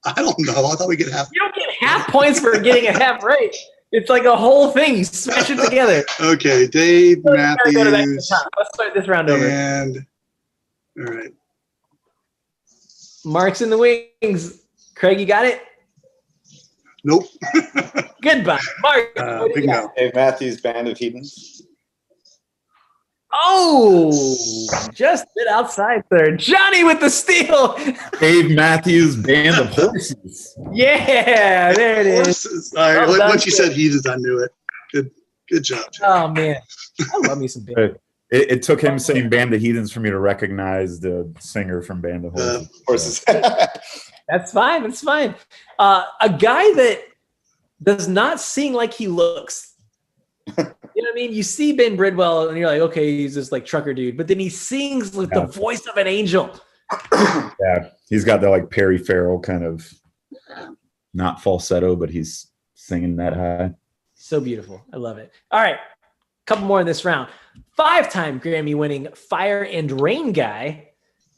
[SPEAKER 6] I don't know. I thought we get half.
[SPEAKER 2] You don't get half points for getting a half right. It's like a whole thing. You smash it together.
[SPEAKER 6] Okay, Dave
[SPEAKER 2] Let's
[SPEAKER 6] Matthews.
[SPEAKER 2] start this round over.
[SPEAKER 6] And all right.
[SPEAKER 2] Mark's in the wings. Craig, you got it?
[SPEAKER 6] Nope.
[SPEAKER 2] Goodbye. Mark. what do you got?
[SPEAKER 6] Bingo.
[SPEAKER 5] Dave Matthews Band of Heathens.
[SPEAKER 2] Oh, just bit outside third. Johnny with the steal.
[SPEAKER 7] Dave Matthews Band of Horses.
[SPEAKER 2] Yeah, there it is.
[SPEAKER 6] Horses. All right.
[SPEAKER 2] Well done,
[SPEAKER 6] Once you
[SPEAKER 2] Chris.
[SPEAKER 6] said Heathens, I knew it. Good job, Jay.
[SPEAKER 2] Oh, man. I love me some band.
[SPEAKER 7] It took him saying Band of Heathens for me to recognize the singer from Band of Horses.
[SPEAKER 5] Horses.
[SPEAKER 2] That's fine. That's fine. A guy that does not sing like he looks. You know what I mean? You see Ben Bridwell and you're like, okay, he's this like trucker dude, but then he sings with the voice of an angel.
[SPEAKER 7] Yeah, he's got that like Perry Farrell kind of not falsetto, but he's singing that high.
[SPEAKER 2] So beautiful. I love it. All right. Couple more in this round. 5-time Grammy-winning Fire and Rain guy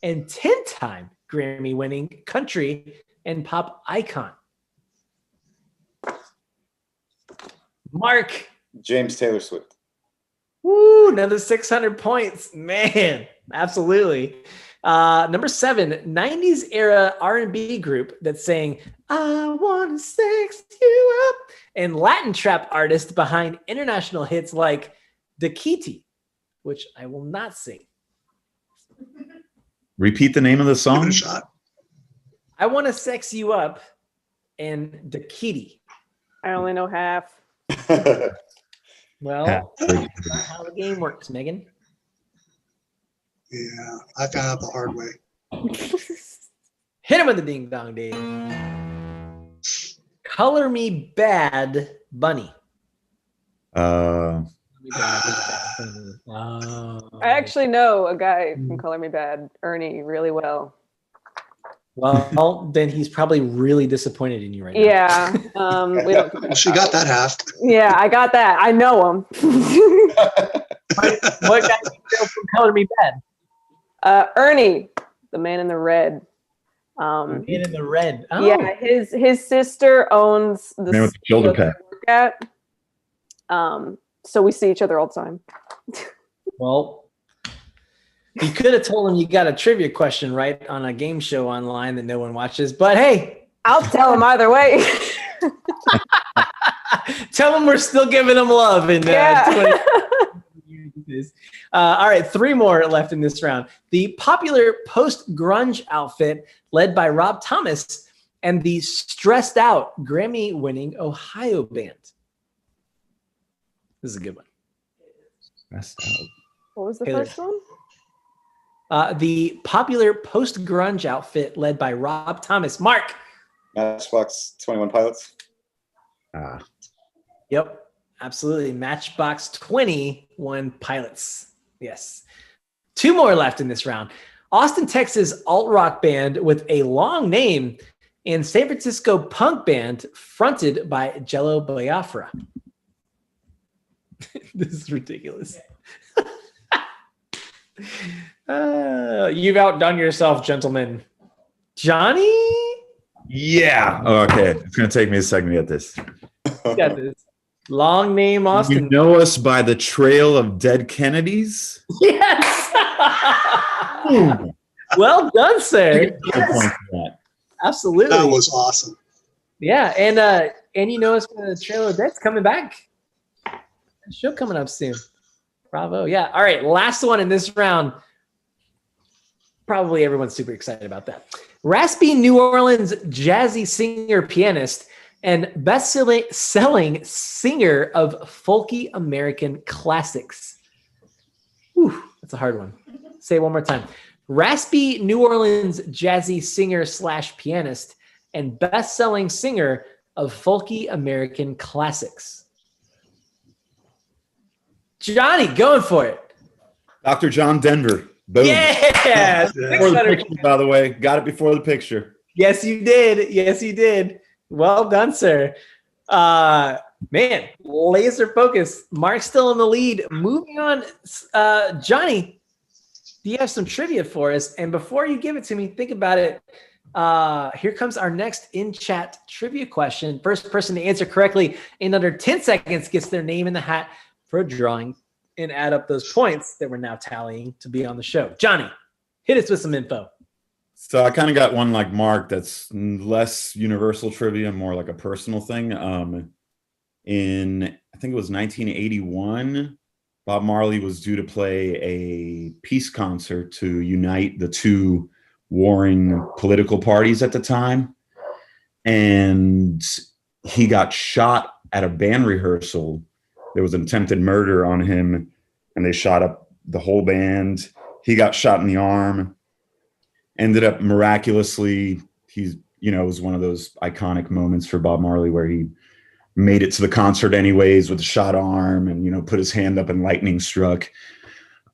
[SPEAKER 2] and 10-time Grammy-winning country and pop icon. Mark.
[SPEAKER 5] James Taylor Swift.
[SPEAKER 2] Woo, another 600 points. Man, absolutely. Number 7, 90s era R&B group that sang I Wanna Sex You Up, and Latin trap artist behind international hits like Dakiti, which I will not sing.
[SPEAKER 7] Repeat the name of the
[SPEAKER 6] Give it
[SPEAKER 7] song.
[SPEAKER 6] a shot.
[SPEAKER 2] I Wanna Sex You Up and Dakiti.
[SPEAKER 8] I only know half.
[SPEAKER 2] Well, that's not how the game works, Megan.
[SPEAKER 6] Yeah, I found out the hard way.
[SPEAKER 2] Hit him with the ding dong, Dave. Color Me Bad Bunny.
[SPEAKER 7] Uh,
[SPEAKER 8] I actually know a guy from Color Me Bad, Ernie, really well.
[SPEAKER 2] Well, then he's probably really disappointed in you right now.
[SPEAKER 8] Yeah. We don't
[SPEAKER 6] Well, she got that half.
[SPEAKER 8] Yeah, I got that. I know him.
[SPEAKER 2] What guy do you know from Color Me Bad?
[SPEAKER 8] Ernie, the man in the red.
[SPEAKER 2] Man in the red. Oh.
[SPEAKER 8] Yeah, his sister owns the
[SPEAKER 7] Man with the shoulder pad.
[SPEAKER 8] work at. So we see each other all the time.
[SPEAKER 2] Well, you could have told him you got a trivia question right on a game show online that no one watches, but hey,
[SPEAKER 8] I'll tell him either way.
[SPEAKER 2] tell him we're still giving him love in
[SPEAKER 8] Yeah.
[SPEAKER 2] All right, 3 more left in this round. The popular post-grunge outfit led by Rob Thomas and the stressed out Grammy-winning Ohio band. This is a good one.
[SPEAKER 7] Stressed out.
[SPEAKER 8] What was the
[SPEAKER 2] Taylor.
[SPEAKER 8] first one?
[SPEAKER 2] The popular post-grunge outfit led by Rob Thomas. Mark.
[SPEAKER 5] Matchbox 21 Pilots.
[SPEAKER 2] Yep, absolutely. Matchbox 21 Pilots. Yes. 2 more left in this round. Austin, Texas alt-rock band with a long name and San Francisco punk band fronted by Jello Biafra. This is ridiculous. You've outdone yourself, gentlemen. Johnny?
[SPEAKER 7] Yeah. Oh, okay. It's going to take me a second to get this.
[SPEAKER 2] You got this. Long name, Austin.
[SPEAKER 7] You know us by the trail of dead Kennedys?
[SPEAKER 2] Yes.
[SPEAKER 7] Boom.
[SPEAKER 2] Well done, sir.
[SPEAKER 7] Good point for that.
[SPEAKER 2] Absolutely.
[SPEAKER 6] That was awesome.
[SPEAKER 2] Yeah, and you know us by the trail of death's coming back. Show coming up soon. Bravo. Yeah. All right. Last one in this round. Probably everyone's super excited about that. Raspy New Orleans jazzy singer, pianist, and best-selling singer of folky American classics. Whew, that's a hard one. Say it one more time. Raspy New Orleans jazzy singer / pianist and best-selling singer of folky American classics. Johnny, going for it.
[SPEAKER 7] Dr. John Denver. Boom.
[SPEAKER 2] Yeah.
[SPEAKER 7] Before the picture, by the way. Got it before the picture.
[SPEAKER 2] Yes, you did. Yes, you did. Well done, sir. Man, laser focus. Mark's still in the lead. Moving on, Johnny, do you have some trivia for us? And before you give it to me, think about it. Here comes our next in-chat trivia question. First person to answer correctly in under 10 seconds gets their name in the hat for a drawing and add up those points that we're now tallying to be on the show. Johnny, hit us with some info.
[SPEAKER 7] So I kind of got one like Mark that's less universal trivia, more like a personal thing. In, I think it was 1981, Bob Marley was due to play a peace concert to unite the 2 warring political parties at the time. And he got shot at a band rehearsal. There was an attempted murder on him, and they shot up the whole band. He got shot in the arm. Ended up miraculously, it was one of those iconic moments for Bob Marley where he made it to the concert anyways with a shot arm and, put his hand up and lightning struck.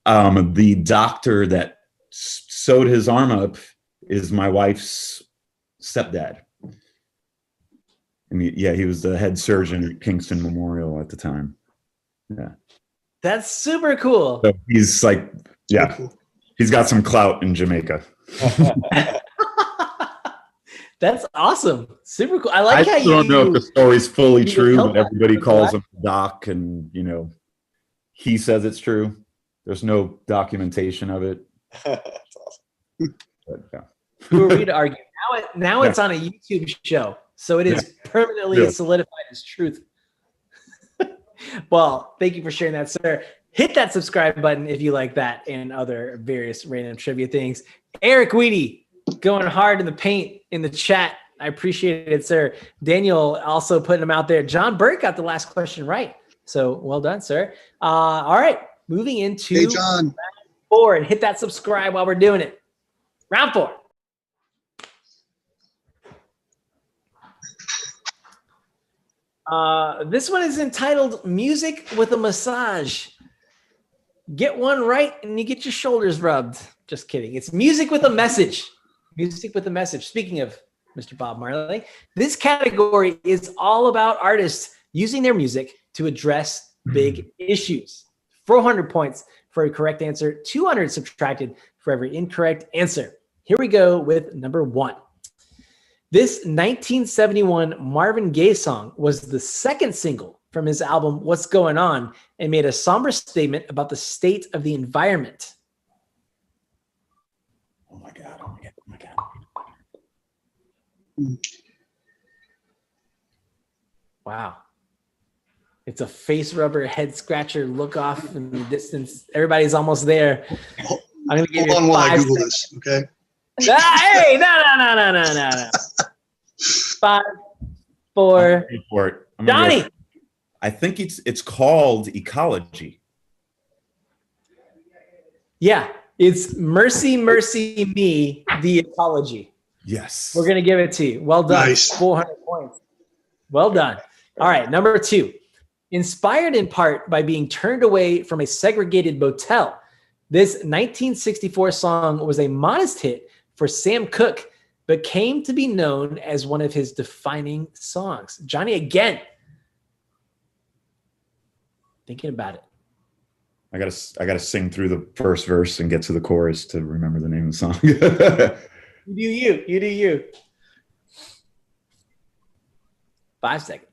[SPEAKER 7] The doctor that sewed his arm up is my wife's stepdad. He was the head surgeon at Kingston Memorial at the time. Yeah.
[SPEAKER 2] That's super cool.
[SPEAKER 7] So he's like, yeah, he's got some clout in Jamaica.
[SPEAKER 2] That's awesome. Super cool. I like how you
[SPEAKER 7] don't know if the story's fully true, but everybody calls
[SPEAKER 2] that.
[SPEAKER 7] him Doc, and he says it's true. There's no documentation of it.
[SPEAKER 5] That's awesome.
[SPEAKER 7] But, yeah.
[SPEAKER 2] Who are we to argue? Now it's on a YouTube show, so it is permanently solidified as truth. Well, thank you for sharing that, sir. Hit that subscribe button if you like that and other various random trivia things. Eric Weedy going hard in the paint in the chat. I appreciate it, sir. Daniel also putting them out there. John Burt got the last question right. So well done, sir. All right, moving into
[SPEAKER 6] John.
[SPEAKER 2] round 4, and hit that subscribe while we're doing it. Round 4. This one is entitled Music with a Massage. Get one right and you get your shoulders rubbed. Just kidding. It's music with a message. Music with a message. Speaking of Mr. Bob Marley, this category is all about artists using their music to address big issues. 400 points for a correct answer, 200 subtracted for every incorrect answer. Here we go with number 1. This 1971 Marvin Gaye song was the second single from his album What's Going On and made a somber statement about the state of the environment.
[SPEAKER 7] Oh my God. Oh my God. Oh my God.
[SPEAKER 2] Wow. It's a face rubber, head scratcher, look off in the distance. Everybody's almost there. I'm going to give you 5
[SPEAKER 6] while I Google
[SPEAKER 2] seconds.
[SPEAKER 6] this, okay?
[SPEAKER 2] Hey, no. 5, 4.
[SPEAKER 7] For it. I'm gonna
[SPEAKER 2] Johnny.
[SPEAKER 7] go- I think it's called Ecology.
[SPEAKER 2] Yeah, it's Mercy, Mercy Me, the Ecology.
[SPEAKER 7] Yes.
[SPEAKER 2] We're going to give it to you. Well done.
[SPEAKER 6] Nice.
[SPEAKER 2] 400 points. Well done. All right, number 2. Inspired in part by being turned away from a segregated motel, this 1964 song was a modest hit for Sam Cooke, but came to be known as one of his defining songs. Johnny, again. Thinking about it.
[SPEAKER 7] I gotta sing through the first verse and get to the chorus to remember the name of the song.
[SPEAKER 2] You do you. You do you. 5 seconds.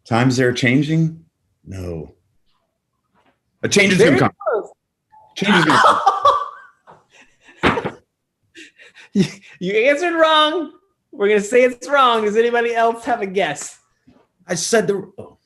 [SPEAKER 7] Times they're changing? No. A change is
[SPEAKER 2] Very
[SPEAKER 7] gonna come.
[SPEAKER 2] close.
[SPEAKER 7] Change is gonna come.
[SPEAKER 2] You answered wrong. We're going to say it's wrong. Does anybody else have a guess?
[SPEAKER 7] I said the. Oh.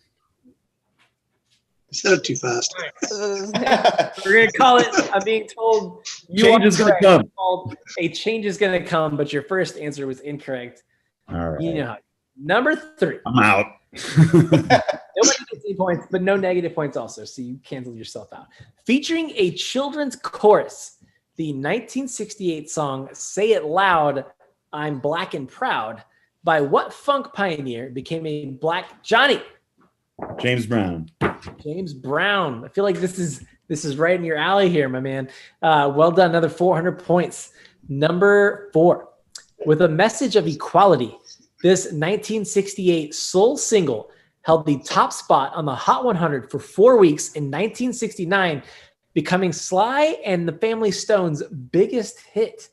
[SPEAKER 6] I said it too fast.
[SPEAKER 2] We're going to call it, I'm being told,
[SPEAKER 7] Change is gonna come.
[SPEAKER 2] It's called a change is going to come, but your first answer was incorrect.
[SPEAKER 7] All right.
[SPEAKER 2] You know how. Number 3.
[SPEAKER 7] I'm out.
[SPEAKER 2] Nobody gets any points, but no negative points also, so you canceled yourself out. Featuring a children's chorus, the 1968 song Say It Loud, I'm Black and Proud, by what funk pioneer became a black Johnny?
[SPEAKER 7] James Brown.
[SPEAKER 2] James Brown. I feel like this is right in your alley here, my man. Well done. Another 400 points. Number 4. With a message of equality, this 1968 soul single held the top spot on the Hot 100 for 4 weeks in 1969, becoming Sly and the Family Stone's biggest hit.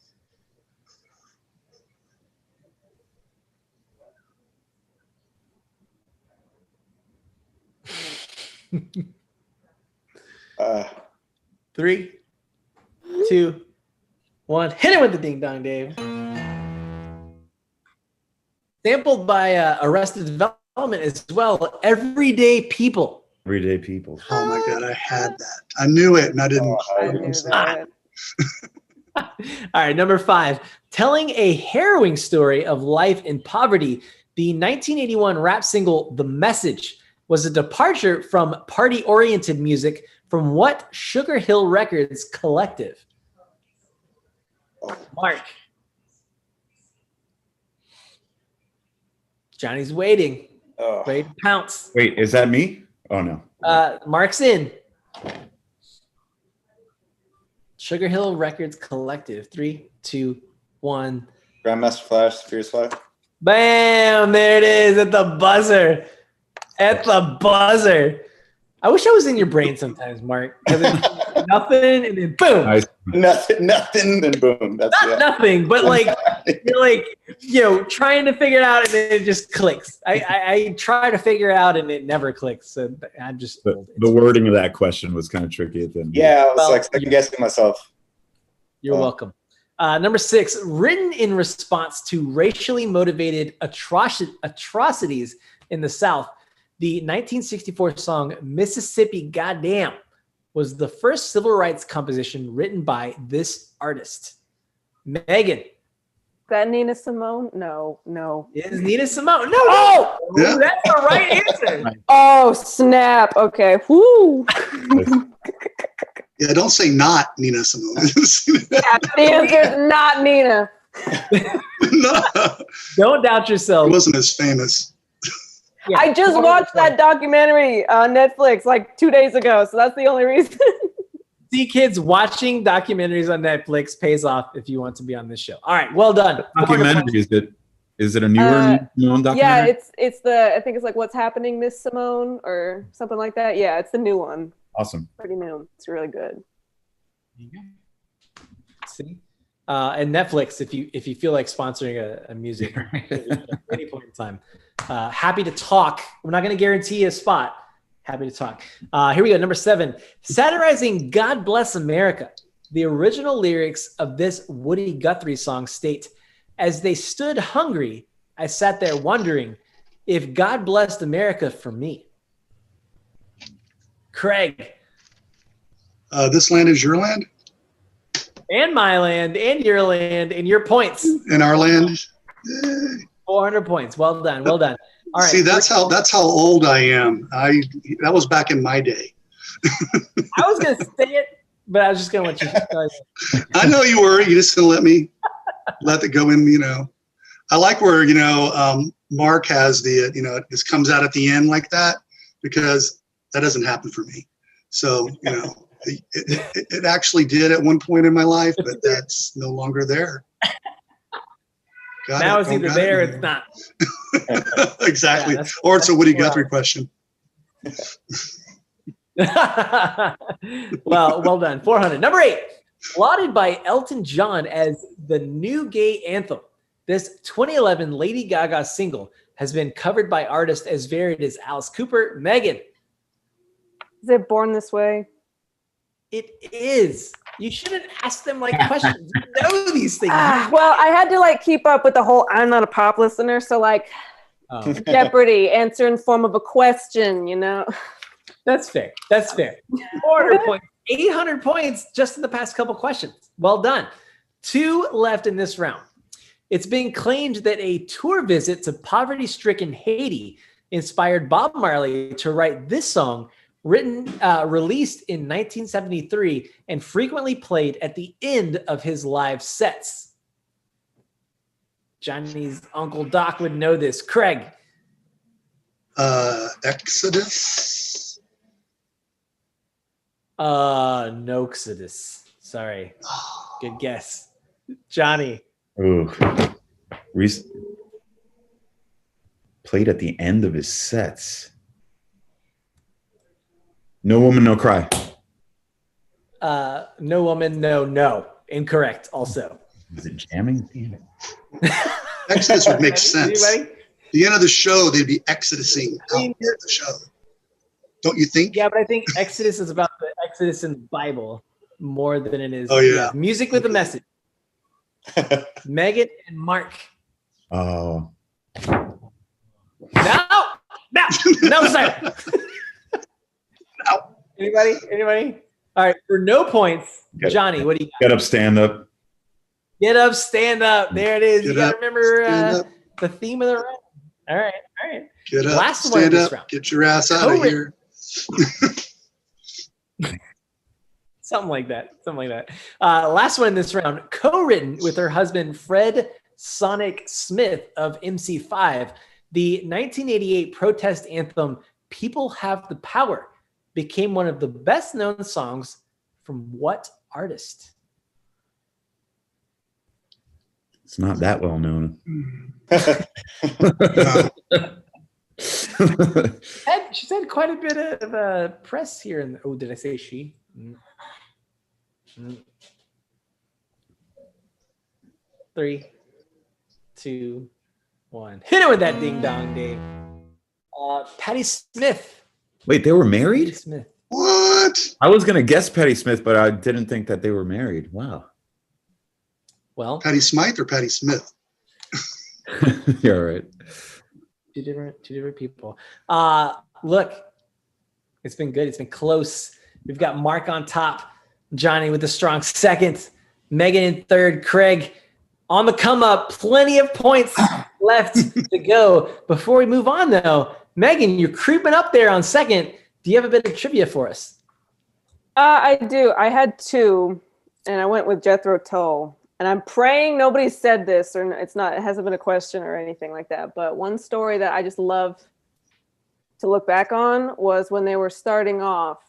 [SPEAKER 5] Uh,
[SPEAKER 2] 3, 2, 1. Hit it with the ding dong, Dave. Sampled by Arrested Development as well. Everyday People.
[SPEAKER 7] Everyday People.
[SPEAKER 6] Oh my God, I had that. I knew it and I didn't.
[SPEAKER 8] I knew that.
[SPEAKER 2] All right, number 5. Telling a harrowing story of life in poverty, the 1981 rap single The Message was a departure from party-oriented music from what Sugar Hill Records collective? Mark. Johnny's waiting.
[SPEAKER 5] oh.
[SPEAKER 2] Ready to pounce.
[SPEAKER 7] Wait, is that me? Oh no.
[SPEAKER 2] Mark's in. Sugar Hill Records Collective. 3, 2, 1.
[SPEAKER 5] Grandmaster Flash, Furious 5.
[SPEAKER 2] Bam! There it is at the buzzer. At the buzzer. I wish I was in your brain sometimes, Mark. 'Cause it's nothing and then boom.
[SPEAKER 7] Nice.
[SPEAKER 5] Nothing, then boom. That's
[SPEAKER 2] Not nothing, but like you're like, trying to figure it out and then it just clicks. I try to figure it out and it never clicks. So I'm just
[SPEAKER 7] The wording of that question was kind of tricky at the end.
[SPEAKER 5] Yeah, I was
[SPEAKER 2] Well,
[SPEAKER 5] like second guessing myself.
[SPEAKER 2] You're welcome. Number 6, written in response to racially motivated atrocities in the South, the 1964 song Mississippi Goddamn was the first civil rights composition written by this artist. Megan.
[SPEAKER 8] Is that Nina Simone? No.
[SPEAKER 2] Is Nina Simone? No.
[SPEAKER 6] Yeah.
[SPEAKER 2] That's the right answer.
[SPEAKER 8] Oh, snap. Okay. Whoo.
[SPEAKER 6] Yeah, don't say not Nina Simone.
[SPEAKER 8] Yeah, the answer is not Nina.
[SPEAKER 6] No,
[SPEAKER 2] Don't doubt yourself.
[SPEAKER 6] it wasn't as famous.
[SPEAKER 2] Yeah.
[SPEAKER 8] I just watched that documentary on Netflix like 2 days ago, so that's the only reason.
[SPEAKER 2] See, kids, watching documentaries on Netflix pays off if you want to be on this show. All right, well done.
[SPEAKER 7] Documentary, is it a newer Simone documentary?
[SPEAKER 8] Yeah, it's the I think it's like What's Happening, Miss Simone, or something like that. Yeah, it's the new one.
[SPEAKER 7] Awesome.
[SPEAKER 8] Pretty new. It's really good.
[SPEAKER 2] See, and Netflix, if you feel like sponsoring a music at any point in time, happy to talk. We're not going to guarantee a spot. Happy to talk. Here we go. Number 7, satirizing "God Bless America." The original lyrics of this Woody Guthrie song state, "As they stood hungry, I sat there wondering if God blessed America for me." Craig.
[SPEAKER 6] This land is your land,
[SPEAKER 2] And my land, and your land, and your points.
[SPEAKER 6] and our land.
[SPEAKER 2] 400 points. Well done. Well done. All right.
[SPEAKER 6] See, that's how old I am. That was back in my day.
[SPEAKER 2] I was going to say it, but I was just going to let you start.
[SPEAKER 6] I know you were. You just gonna let it go in. I like where Mark has the this comes out at the end like that, because that doesn't happen for me. So it actually did at one point in my life, but that's no longer there.
[SPEAKER 2] Now it's either there or it's not.
[SPEAKER 6] Exactly.
[SPEAKER 2] Yeah,
[SPEAKER 6] or it's a Woody Guthrie question.
[SPEAKER 2] Well done. 400. Number 8, lauded by Elton John as the new gay anthem. This 2011 Lady Gaga single has been covered by artists as varied as Alice Cooper. Megan.
[SPEAKER 8] Is it Born This Way?
[SPEAKER 2] It is. You shouldn't ask them like questions. You know these things.
[SPEAKER 8] Well, I had to keep up with the whole I'm not a pop listener, so Jeopardy, answer in form of a question,
[SPEAKER 2] That's fair. 400 points. 800 points just in the past couple questions. Well done. 2 left in this round. It's been claimed that a tour visit to poverty-stricken Haiti inspired Bob Marley to write this song, released in 1973 and frequently played at the end of his live sets. Johnny's Uncle Doc would know this. Craig.
[SPEAKER 6] Exodus.
[SPEAKER 2] No Exodus. Sorry. Good guess. Johnny.
[SPEAKER 7] Ooh. Played at the end of his sets. No Woman, No Cry.
[SPEAKER 2] No Woman, No. Incorrect also.
[SPEAKER 7] Is it jamming? Damn it.
[SPEAKER 6] Exodus would make sense.
[SPEAKER 2] Anybody?
[SPEAKER 6] The end of the show, they'd be exodusing out of the show. Don't you think?
[SPEAKER 2] Yeah, but I think Exodus is about the Exodus in the Bible more than it is.
[SPEAKER 6] Oh, yeah.
[SPEAKER 2] Music with a message. Megan and Mark.
[SPEAKER 7] Oh.
[SPEAKER 2] No, sir. Anybody? All right, for no points, Johnny, what do you got?
[SPEAKER 7] Get up, stand up.
[SPEAKER 2] Get up, stand up. There it is. You got to remember
[SPEAKER 6] the
[SPEAKER 2] theme of the round. All right.
[SPEAKER 6] Get up,
[SPEAKER 2] Last one
[SPEAKER 6] stand
[SPEAKER 2] this
[SPEAKER 6] up,
[SPEAKER 2] round.
[SPEAKER 6] get your ass out of here.
[SPEAKER 2] Something like that. Last one in this round, co-written with her husband, Fred Sonic Smith of MC5. The 1988 protest anthem, People Have the Power, became one of the best known songs from what artist?
[SPEAKER 7] It's not that well known.
[SPEAKER 2] She's had quite a bit of press here. Did I say she? 3, 2, 1. Hit it with that ding dong ding. Patti Smith.
[SPEAKER 7] Wait, they were
[SPEAKER 2] Patti
[SPEAKER 7] married?
[SPEAKER 2] Smith.
[SPEAKER 6] What?
[SPEAKER 7] I was going to guess Patti Smith, but I didn't think that they were married. Wow.
[SPEAKER 2] Well,
[SPEAKER 6] Patti Smythe or Patti Smith?
[SPEAKER 7] You're all right.
[SPEAKER 2] two different people. Look, it's been good. It's been close. We've got Mark on top, Johnny with a strong second, Megan in third, Craig on the come up. Plenty of points left to go. Before we move on, though, Megan, you're creeping up there on second. Do you have a bit of trivia for us?
[SPEAKER 8] I do. I had 2, and I went with Jethro Tull. And I'm praying nobody said this, or it hasn't been a question or anything like that. But one story that I just love to look back on was when they were starting off.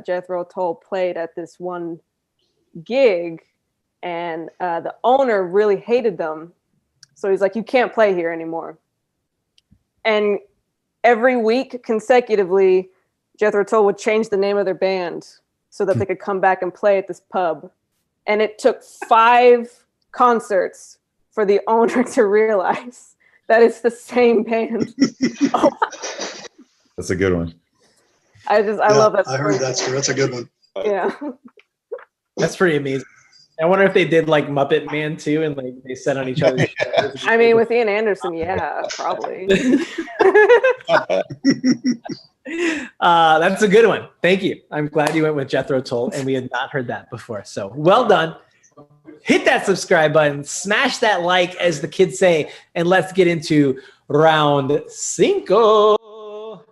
[SPEAKER 8] Jethro Tull played at this one gig, and the owner really hated them. So he's like, "You can't play here anymore." And every week consecutively, Jethro Tull would change the name of their band so that they could come back and play at this pub. And it took 5 concerts for the owner to realize that it's the same band.
[SPEAKER 7] That's a good one.
[SPEAKER 8] I love that story.
[SPEAKER 6] I heard that story. That's a good one.
[SPEAKER 8] Yeah.
[SPEAKER 2] That's pretty amazing. I wonder if they did like Muppet Man too, and like they said on each other's shows.
[SPEAKER 8] I mean, with Ian Anderson, yeah, probably.
[SPEAKER 2] That's a good one. Thank you. I'm glad you went with Jethro Tull, and we had not heard that before. So well done. Hit that subscribe button, smash that like, as the kids say, and let's get into round 5. All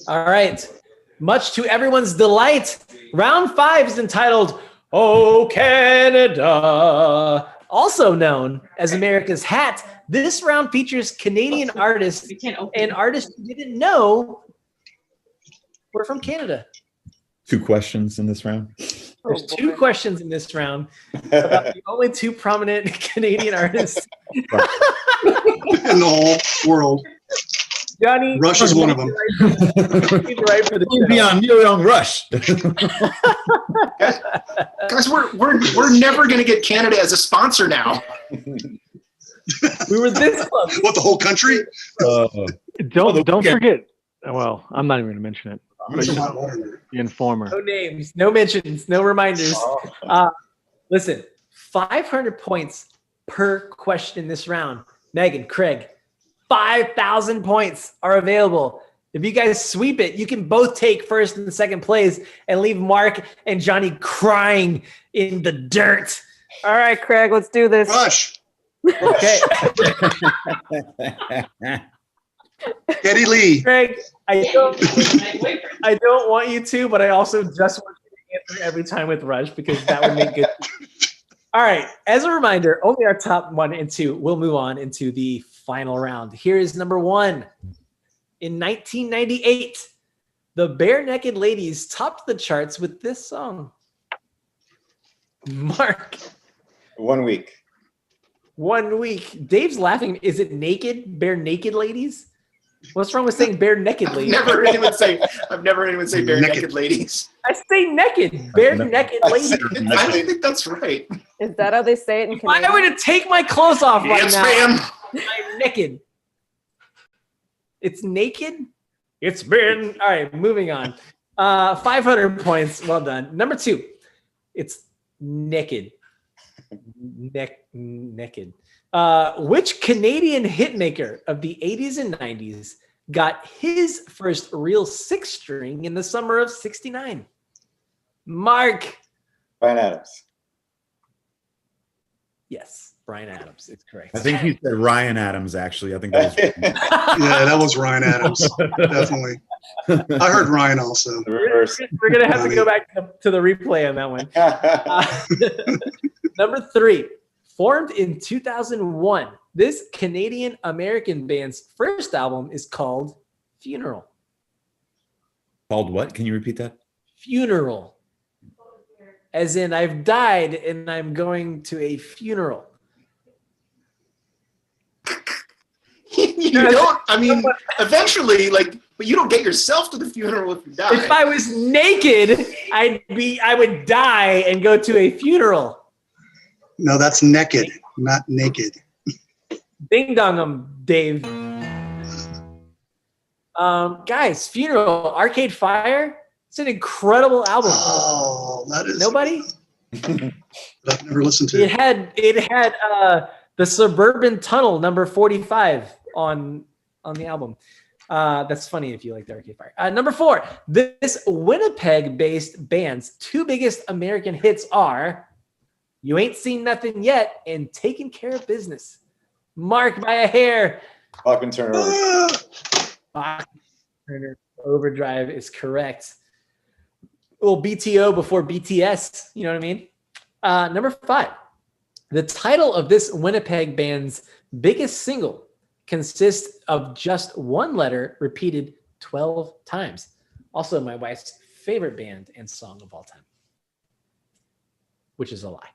[SPEAKER 2] right. Much to everyone's delight, round 5 is entitled "Oh Canada." Also known as America's Hat, this round features Canadian artists and artists you didn't know were from Canada.
[SPEAKER 7] 2 questions in this round.
[SPEAKER 2] There's 2 questions in this round about the only 2 prominent Canadian artists.
[SPEAKER 6] In the whole world.
[SPEAKER 2] Johnny,
[SPEAKER 6] Rush is one of them.
[SPEAKER 2] Right for the
[SPEAKER 7] Beyond young Rush.
[SPEAKER 1] Guys, we're never gonna get Canada as a sponsor now.
[SPEAKER 2] We were this close.
[SPEAKER 6] What, the whole country?
[SPEAKER 3] Don't forget. Well, I'm not even going to mention it. The Informer.
[SPEAKER 2] No names, no mentions, no reminders. Listen, 500 points per question in this round. Megan, Craig, 5,000 points are available. If you guys sweep it, you can both take first and second place and leave Mark and Johnny crying in the dirt.
[SPEAKER 8] All right, Craig, let's do this.
[SPEAKER 6] Rush.
[SPEAKER 2] Okay.
[SPEAKER 6] Eddie Lee.
[SPEAKER 2] Craig, I don't want you to, but I also just want you to answer every time with Rush, because that would make good. All right. As a reminder, only our top 1 and 2 will move on into the final round. Here is number 1. In 1998, the Bare Naked Ladies topped the charts with this song. Mark.
[SPEAKER 5] 1 week.
[SPEAKER 2] 1 week. Dave's laughing. Is it naked? Bare Naked Ladies? What's wrong with saying bare naked ladies?
[SPEAKER 1] I've never heard anyone say bare naked ladies.
[SPEAKER 2] I say naked. Bare naked ladies.
[SPEAKER 1] I don't think that's right.
[SPEAKER 8] Is that how they say it in Canadian?
[SPEAKER 2] If I were to take my clothes off right
[SPEAKER 1] Yes,
[SPEAKER 2] now,
[SPEAKER 1] ma'am.
[SPEAKER 2] I'm naked. It's naked? It's been. All right, moving on. 500 points. Well done. Number 2. It's naked. Naked. Which Canadian hitmaker of the 80s and 90s got his first real 6-string in the summer of '69? Mark.
[SPEAKER 5] Bryan Adams.
[SPEAKER 2] Yes, Bryan Adams is correct.
[SPEAKER 7] I think he said Ryan Adams, actually. I think that was
[SPEAKER 6] Yeah, that was Ryan Adams. Definitely. I heard Ryan also.
[SPEAKER 5] The reverse.
[SPEAKER 2] We're going to have to go back to the replay on that one. Number 3. Formed in 2001, this Canadian-American band's first album is called Funeral.
[SPEAKER 7] called what? Can you repeat that?
[SPEAKER 2] Funeral. As in, I've died and I'm going to a funeral.
[SPEAKER 1] You don't, I mean, eventually, like, but you don't get yourself to the funeral if you die.
[SPEAKER 2] If I was naked, I would die and go to a funeral.
[SPEAKER 6] No, that's naked, not naked.
[SPEAKER 2] Ding dong, Dave. Guys, Funeral, Arcade Fire. It's an incredible album.
[SPEAKER 6] Oh, that is
[SPEAKER 2] Nobody?
[SPEAKER 6] I've never listened to.
[SPEAKER 2] It had the Suburban Tunnel number 45 on the album. That's funny if you like the Arcade Fire. Number 4, this Winnipeg-based band's 2 biggest American hits are You Ain't Seen Nothing Yet and Taking Care of Business. Mark by a hair.
[SPEAKER 5] Bachman Turner.
[SPEAKER 2] Bachman Turner Overdrive is correct. Well, BTO before BTS, you know what I mean? Number 5, the title of this Winnipeg band's biggest single consists of just one letter repeated 12 times? Also, my wife's favorite band and song of all time, which is a lie.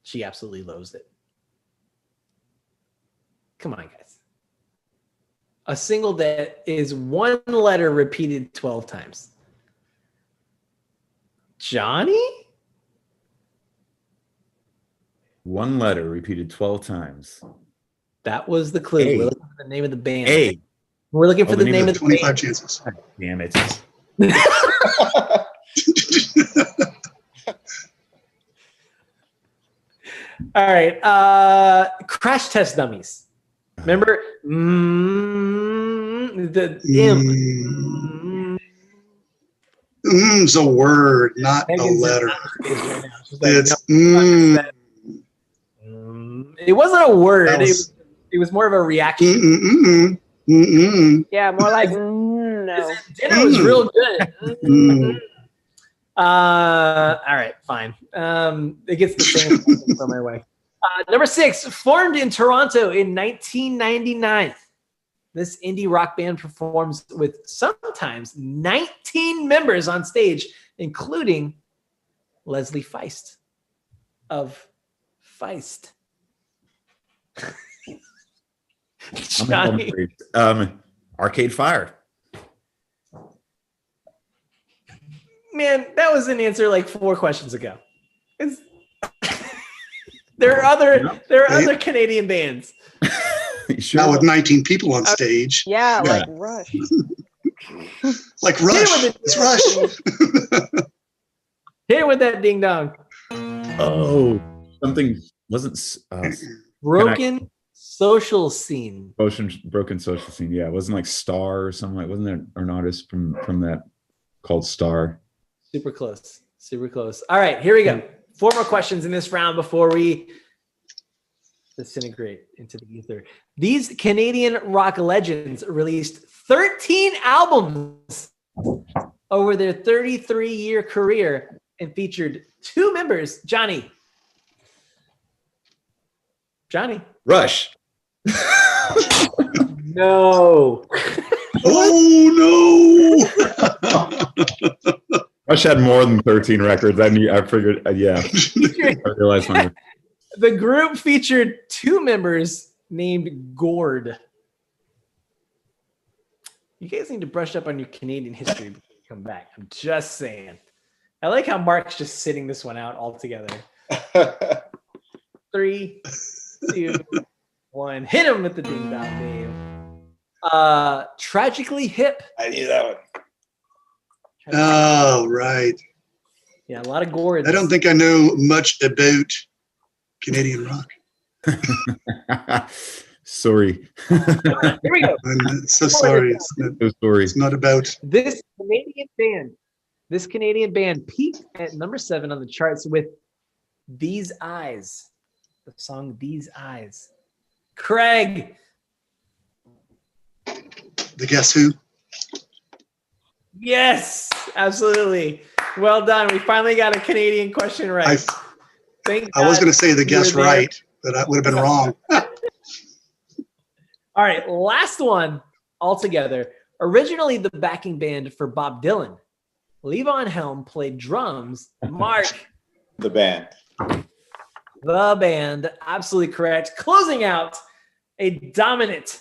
[SPEAKER 2] She absolutely loathes it. Come on, guys. A single that is one letter repeated 12 times. Johnny?
[SPEAKER 7] One letter repeated 12 times.
[SPEAKER 2] That was the clue.
[SPEAKER 7] A.
[SPEAKER 2] We're looking for the name of the band.
[SPEAKER 7] A.
[SPEAKER 2] We're looking for the name of the
[SPEAKER 6] 25
[SPEAKER 2] band.
[SPEAKER 6] chances.
[SPEAKER 7] Damn it.
[SPEAKER 2] All right. Crash Test Dummies. Remember? The M.
[SPEAKER 6] M's a word, not a
[SPEAKER 2] Megan's
[SPEAKER 6] letter.
[SPEAKER 2] on stage right now. She's like,
[SPEAKER 6] It's
[SPEAKER 2] no, it wasn't a word.
[SPEAKER 6] That was-
[SPEAKER 2] It was more of a reaction.
[SPEAKER 8] Yeah, more like no.
[SPEAKER 2] Dinner was real good.
[SPEAKER 6] Mm.
[SPEAKER 2] All right, fine. It gets the same from my way. Number 6, formed in Toronto in 1999. This indie rock band performs with sometimes 19 members on stage, including Leslie Feist of Feist. Johnny.
[SPEAKER 7] Arcade Fire.
[SPEAKER 2] Man, that was an answer like 4 questions ago. There are other Canadian bands.
[SPEAKER 7] Sure.
[SPEAKER 6] Not with 19 people on stage.
[SPEAKER 8] Yeah,
[SPEAKER 7] Yeah.
[SPEAKER 8] like Rush.
[SPEAKER 6] Like Rush. It's Rush.
[SPEAKER 2] Hit it with that ding dong.
[SPEAKER 7] Oh, something wasn't
[SPEAKER 2] Broken social scene.
[SPEAKER 7] broken social scene. Yeah, it wasn't like Star or something. Like, wasn't there an artist from that called Star?
[SPEAKER 2] Super close. Super close. All right, here we go. 4 more questions in this round before we disintegrate into the ether. These Canadian rock legends released 13 albums over their 33-year career and featured 2 members. Johnny.
[SPEAKER 7] Rush.
[SPEAKER 2] No.
[SPEAKER 6] Oh no!
[SPEAKER 7] Rush had more than 13 records. I figured, yeah. I realized my
[SPEAKER 2] The group featured 2 members named Gord. You guys need to brush up on your Canadian history before you come back. I'm just saying. I like how Mark's just sitting this one out altogether. 3, 2, 1. Hit him with the ding dong, Dave. Tragically Hip.
[SPEAKER 5] I knew that one.
[SPEAKER 6] Oh, right.
[SPEAKER 2] Yeah, a lot of Gords.
[SPEAKER 6] I don't think I know much about Canadian rock.
[SPEAKER 7] Sorry.
[SPEAKER 2] Here we go.
[SPEAKER 6] I'm so sorry. It's not about.
[SPEAKER 2] This Canadian band peaked at number 7 on the charts with These Eyes. The song These Eyes. Craig.
[SPEAKER 6] The Guess Who?
[SPEAKER 2] Yes, absolutely. Well done. We finally got a Canadian question right.
[SPEAKER 6] I was going to say the Guess Right, but I would have been wrong.
[SPEAKER 2] All right, last one altogether. Originally the backing band for Bob Dylan. Levon Helm played drums. Mark.
[SPEAKER 5] The band.
[SPEAKER 2] The band. Absolutely correct. Closing out a dominant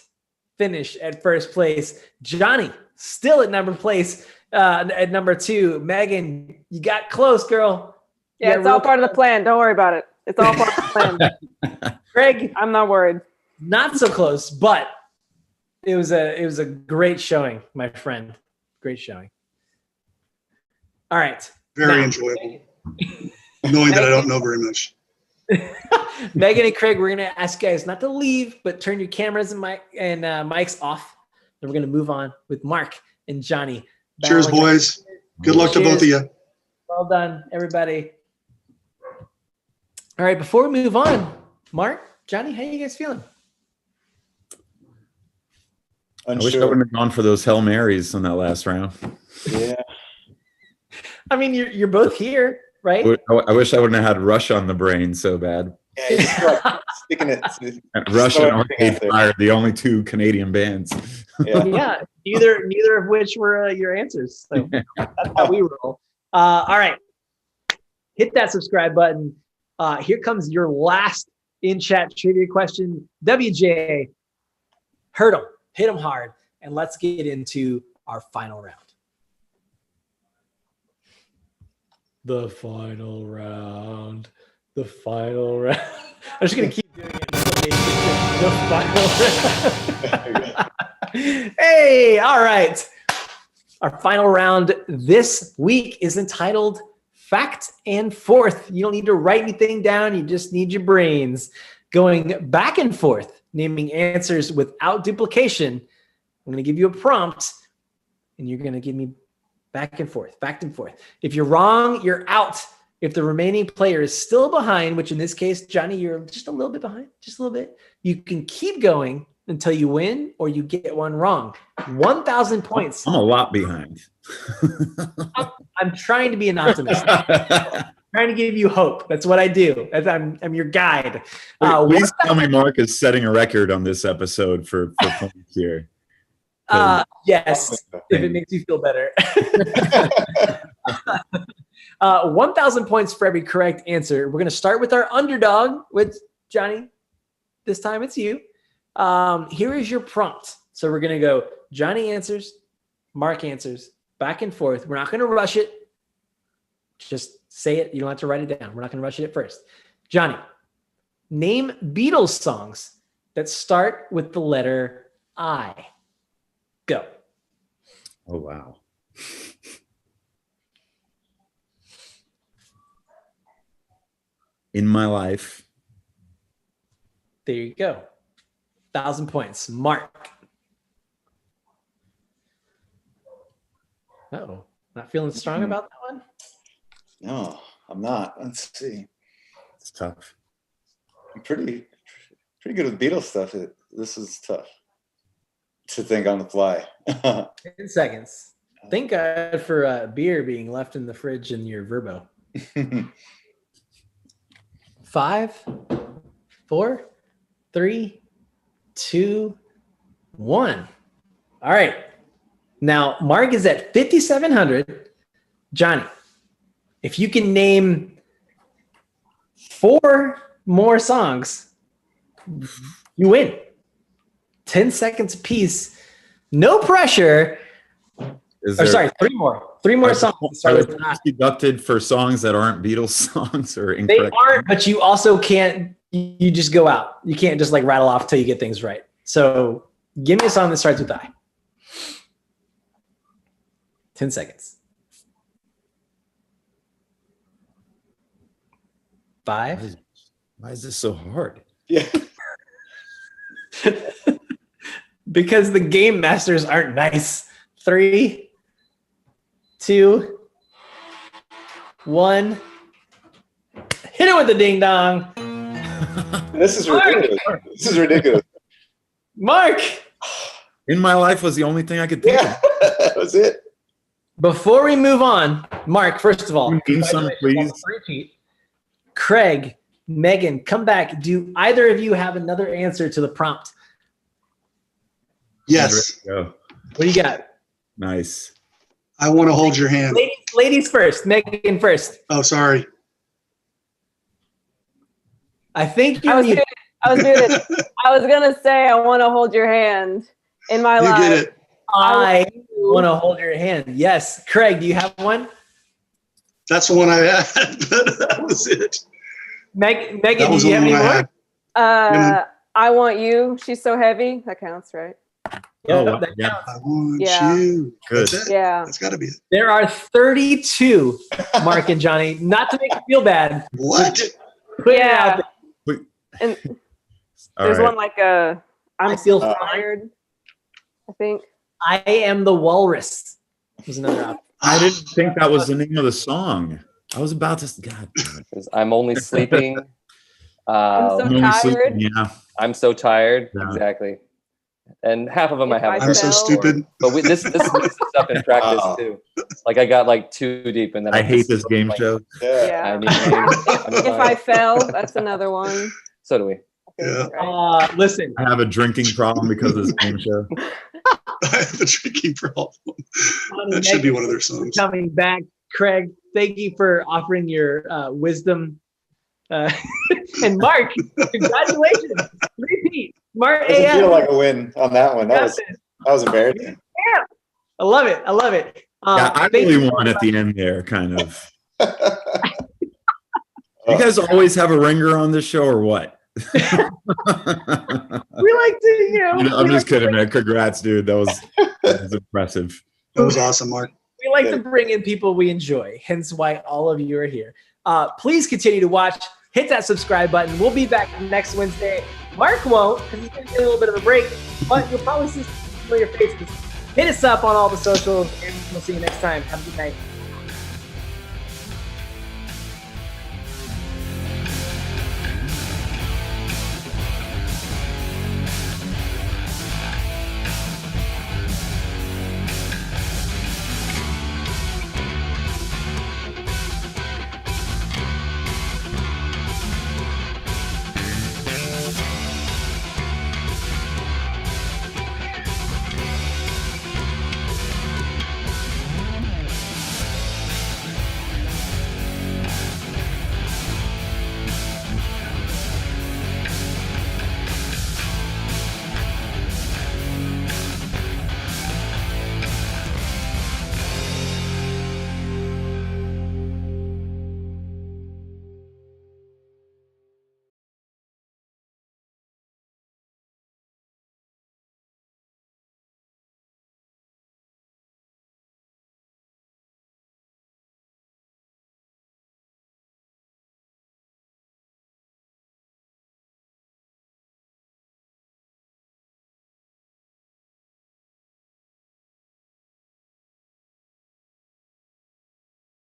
[SPEAKER 2] finish at first place. Johnny still at number 2. Megan, you got close, girl.
[SPEAKER 8] Yeah, it's all part of the plan. Don't worry about it. It's all part of the plan.
[SPEAKER 2] Craig,
[SPEAKER 8] I'm not worried.
[SPEAKER 2] not so close, but it was a great showing, my friend. Great showing. All right.
[SPEAKER 6] Very enjoyable. Knowing that I don't know very much.
[SPEAKER 2] Megan and Craig, we're going to ask you guys not to leave, but turn your cameras and mics off. And we're going to move on with Mark and Johnny.
[SPEAKER 6] Cheers, boys. Good luck to both of you.
[SPEAKER 2] Well done, everybody. All right, before we move on, Mark, Johnny, how you guys feeling?
[SPEAKER 7] I wish I wouldn't have gone for those Hail Marys in that last round.
[SPEAKER 5] Yeah.
[SPEAKER 2] I mean, you're both here, right?
[SPEAKER 7] I wish I wouldn't have had Rush on the brain so bad.
[SPEAKER 5] Yeah, he's just like sticking it.
[SPEAKER 7] Rush
[SPEAKER 5] throw
[SPEAKER 7] and
[SPEAKER 5] everything
[SPEAKER 7] Arcade
[SPEAKER 5] out there.
[SPEAKER 7] Fire, the only two Canadian bands.
[SPEAKER 5] Yeah.
[SPEAKER 2] Yeah, neither of which were your answers. So that's how we roll. All right, hit that subscribe button. Here comes your last in-chat trivia question. WJ, hit them hard, and let's get into our final round. The final round. The final round. I'm just gonna keep doing it. The final round. Hey, all right. Our final round this week is entitled Fact and Forth. You don't need to write anything down. You just need your brains. Going back and forth, naming answers without duplication. I'm going to give you a prompt, and you're going to give me back and forth. If you're wrong, you're out. If the remaining player is still behind, which in this case, Johnny, you're just a little bit behind, just a little bit, you can keep going until you win or you get one wrong. 1,000 points.
[SPEAKER 7] I'm a lot behind.
[SPEAKER 2] I'm trying to be an optimist. Trying to give you hope. That's what I do. I'm your guide.
[SPEAKER 7] Please tell me Mark is setting a record on this episode for points here.
[SPEAKER 2] Yes, if it makes you feel better. 1,000 points for every correct answer. We're going to start with our underdog, with Johnny. This time it's you. Here is your prompt. So we're going to go Johnny answers, Mark answers, back and forth. We're not going to rush it. Just say it. You don't have to write it down. We're not going to rush it at first. Johnny, name Beatles songs that start with the letter I. Go.
[SPEAKER 7] Oh, wow. In My Life.
[SPEAKER 2] There you go. 1,000 points. Mark. Uh-oh. Not feeling strong about that one?
[SPEAKER 5] No, I'm not. Let's see.
[SPEAKER 7] It's tough.
[SPEAKER 5] I'm pretty good with Beatles stuff. This is tough to think on the fly.
[SPEAKER 2] 10 seconds. Thank God for beer being left in the fridge in your Verbo. 5, 4, 3, 2, 1. All right. Now, Mark is at 5,700. Johnny, if you can name 4 more songs, you win. 10 seconds apiece. No pressure. Sorry, 3 more. 3 more songs.
[SPEAKER 7] Are there points deducted for songs that aren't Beatles songs or incorrect?
[SPEAKER 2] They aren't, but you also can't, you just go out. You can't just like rattle off till you get things right. So give me a song that starts with I. 10 seconds. 5.
[SPEAKER 7] Why is this so hard?
[SPEAKER 5] Yeah.
[SPEAKER 2] Because the game masters aren't nice. 3, 2, 1. Hit it with the ding dong.
[SPEAKER 5] This is ridiculous.
[SPEAKER 2] Mark.
[SPEAKER 7] In My Life was the only thing I could think of.
[SPEAKER 5] That was it.
[SPEAKER 2] Before we move on, Mark, first of all,
[SPEAKER 7] please.
[SPEAKER 2] Craig, Megan, come back. Do either of you have another answer to the prompt?
[SPEAKER 6] Yes.
[SPEAKER 7] Go.
[SPEAKER 2] What do you got?
[SPEAKER 7] Nice.
[SPEAKER 6] I want to hold your hand.
[SPEAKER 2] Ladies first. Megan first.
[SPEAKER 6] Oh, sorry.
[SPEAKER 2] I think
[SPEAKER 8] I was muted. I was gonna say I want to hold your hand in my life.
[SPEAKER 6] You get it.
[SPEAKER 2] I want to hold your hand. Yes. Craig, do you have one?
[SPEAKER 6] That's the one I had, but that was it.
[SPEAKER 2] Megan,
[SPEAKER 6] That was
[SPEAKER 2] do you
[SPEAKER 6] the
[SPEAKER 2] have
[SPEAKER 6] one
[SPEAKER 2] any
[SPEAKER 6] I
[SPEAKER 2] more?
[SPEAKER 6] had.
[SPEAKER 8] I Want You. She's So Heavy. That counts, right?
[SPEAKER 7] Oh, wow.
[SPEAKER 2] that
[SPEAKER 7] Yeah.
[SPEAKER 2] counts.
[SPEAKER 6] I want
[SPEAKER 8] Yeah.
[SPEAKER 6] you.
[SPEAKER 7] Good.
[SPEAKER 6] That's it.
[SPEAKER 8] Yeah.
[SPEAKER 6] That's got to be it.
[SPEAKER 2] There are 32, Mark and Johnny. Not to make you feel bad.
[SPEAKER 6] What?
[SPEAKER 2] Put it
[SPEAKER 8] Yeah.
[SPEAKER 2] out there.
[SPEAKER 8] And
[SPEAKER 7] All
[SPEAKER 8] there's
[SPEAKER 7] right.
[SPEAKER 8] one like I'm
[SPEAKER 2] feel
[SPEAKER 8] so
[SPEAKER 2] fine.
[SPEAKER 8] tired. I think.
[SPEAKER 2] I Am the Walrus was another option.
[SPEAKER 7] I didn't think that was the name of the song. I was about to. God damn it.
[SPEAKER 4] I'm only sleeping.
[SPEAKER 8] I'm so
[SPEAKER 7] I'm only
[SPEAKER 8] tired.
[SPEAKER 7] sleeping, yeah.
[SPEAKER 4] I'm so tired.
[SPEAKER 7] Yeah.
[SPEAKER 4] Exactly. And half of them I
[SPEAKER 8] If I
[SPEAKER 4] haven't.
[SPEAKER 6] I'm so
[SPEAKER 8] fell-
[SPEAKER 6] stupid.
[SPEAKER 4] But this makes stuff in practice
[SPEAKER 5] Oh.
[SPEAKER 4] too. Like I got like too deep, and then
[SPEAKER 7] I hate
[SPEAKER 4] just
[SPEAKER 7] this game
[SPEAKER 4] like,
[SPEAKER 7] show.
[SPEAKER 5] Yeah.
[SPEAKER 8] Yeah.
[SPEAKER 4] I need names.
[SPEAKER 8] If I fell, that's another one.
[SPEAKER 4] So do we.
[SPEAKER 6] Yeah.
[SPEAKER 8] Right.
[SPEAKER 2] Listen,
[SPEAKER 7] I have a drinking problem because of this game show.
[SPEAKER 6] I have a drinking problem. That should be one of their songs.
[SPEAKER 2] coming back, Craig. Thank you for offering your wisdom. And Mark, congratulations, repeat. Mark,
[SPEAKER 5] Doesn't feel
[SPEAKER 2] AM.
[SPEAKER 5] like a win on that one. That was embarrassing.
[SPEAKER 2] I love it. I love it.
[SPEAKER 7] Yeah, I
[SPEAKER 2] thank
[SPEAKER 7] really
[SPEAKER 2] you.
[SPEAKER 7] won at the end there, kind of. You guys always have a ringer on this show, or what?
[SPEAKER 2] We like to,
[SPEAKER 7] I'm just kidding, man. Congrats, dude. That was impressive.
[SPEAKER 6] That was awesome, Mark.
[SPEAKER 2] We like to bring in people we enjoy, hence why all of you are here. Please continue to watch. Hit that subscribe button. We'll be back next Wednesday. Mark won't, because he's going to get a little bit of a break, but you'll probably see some familiar faces. Hit us up on all the socials, and we'll see you next time. Have a good night.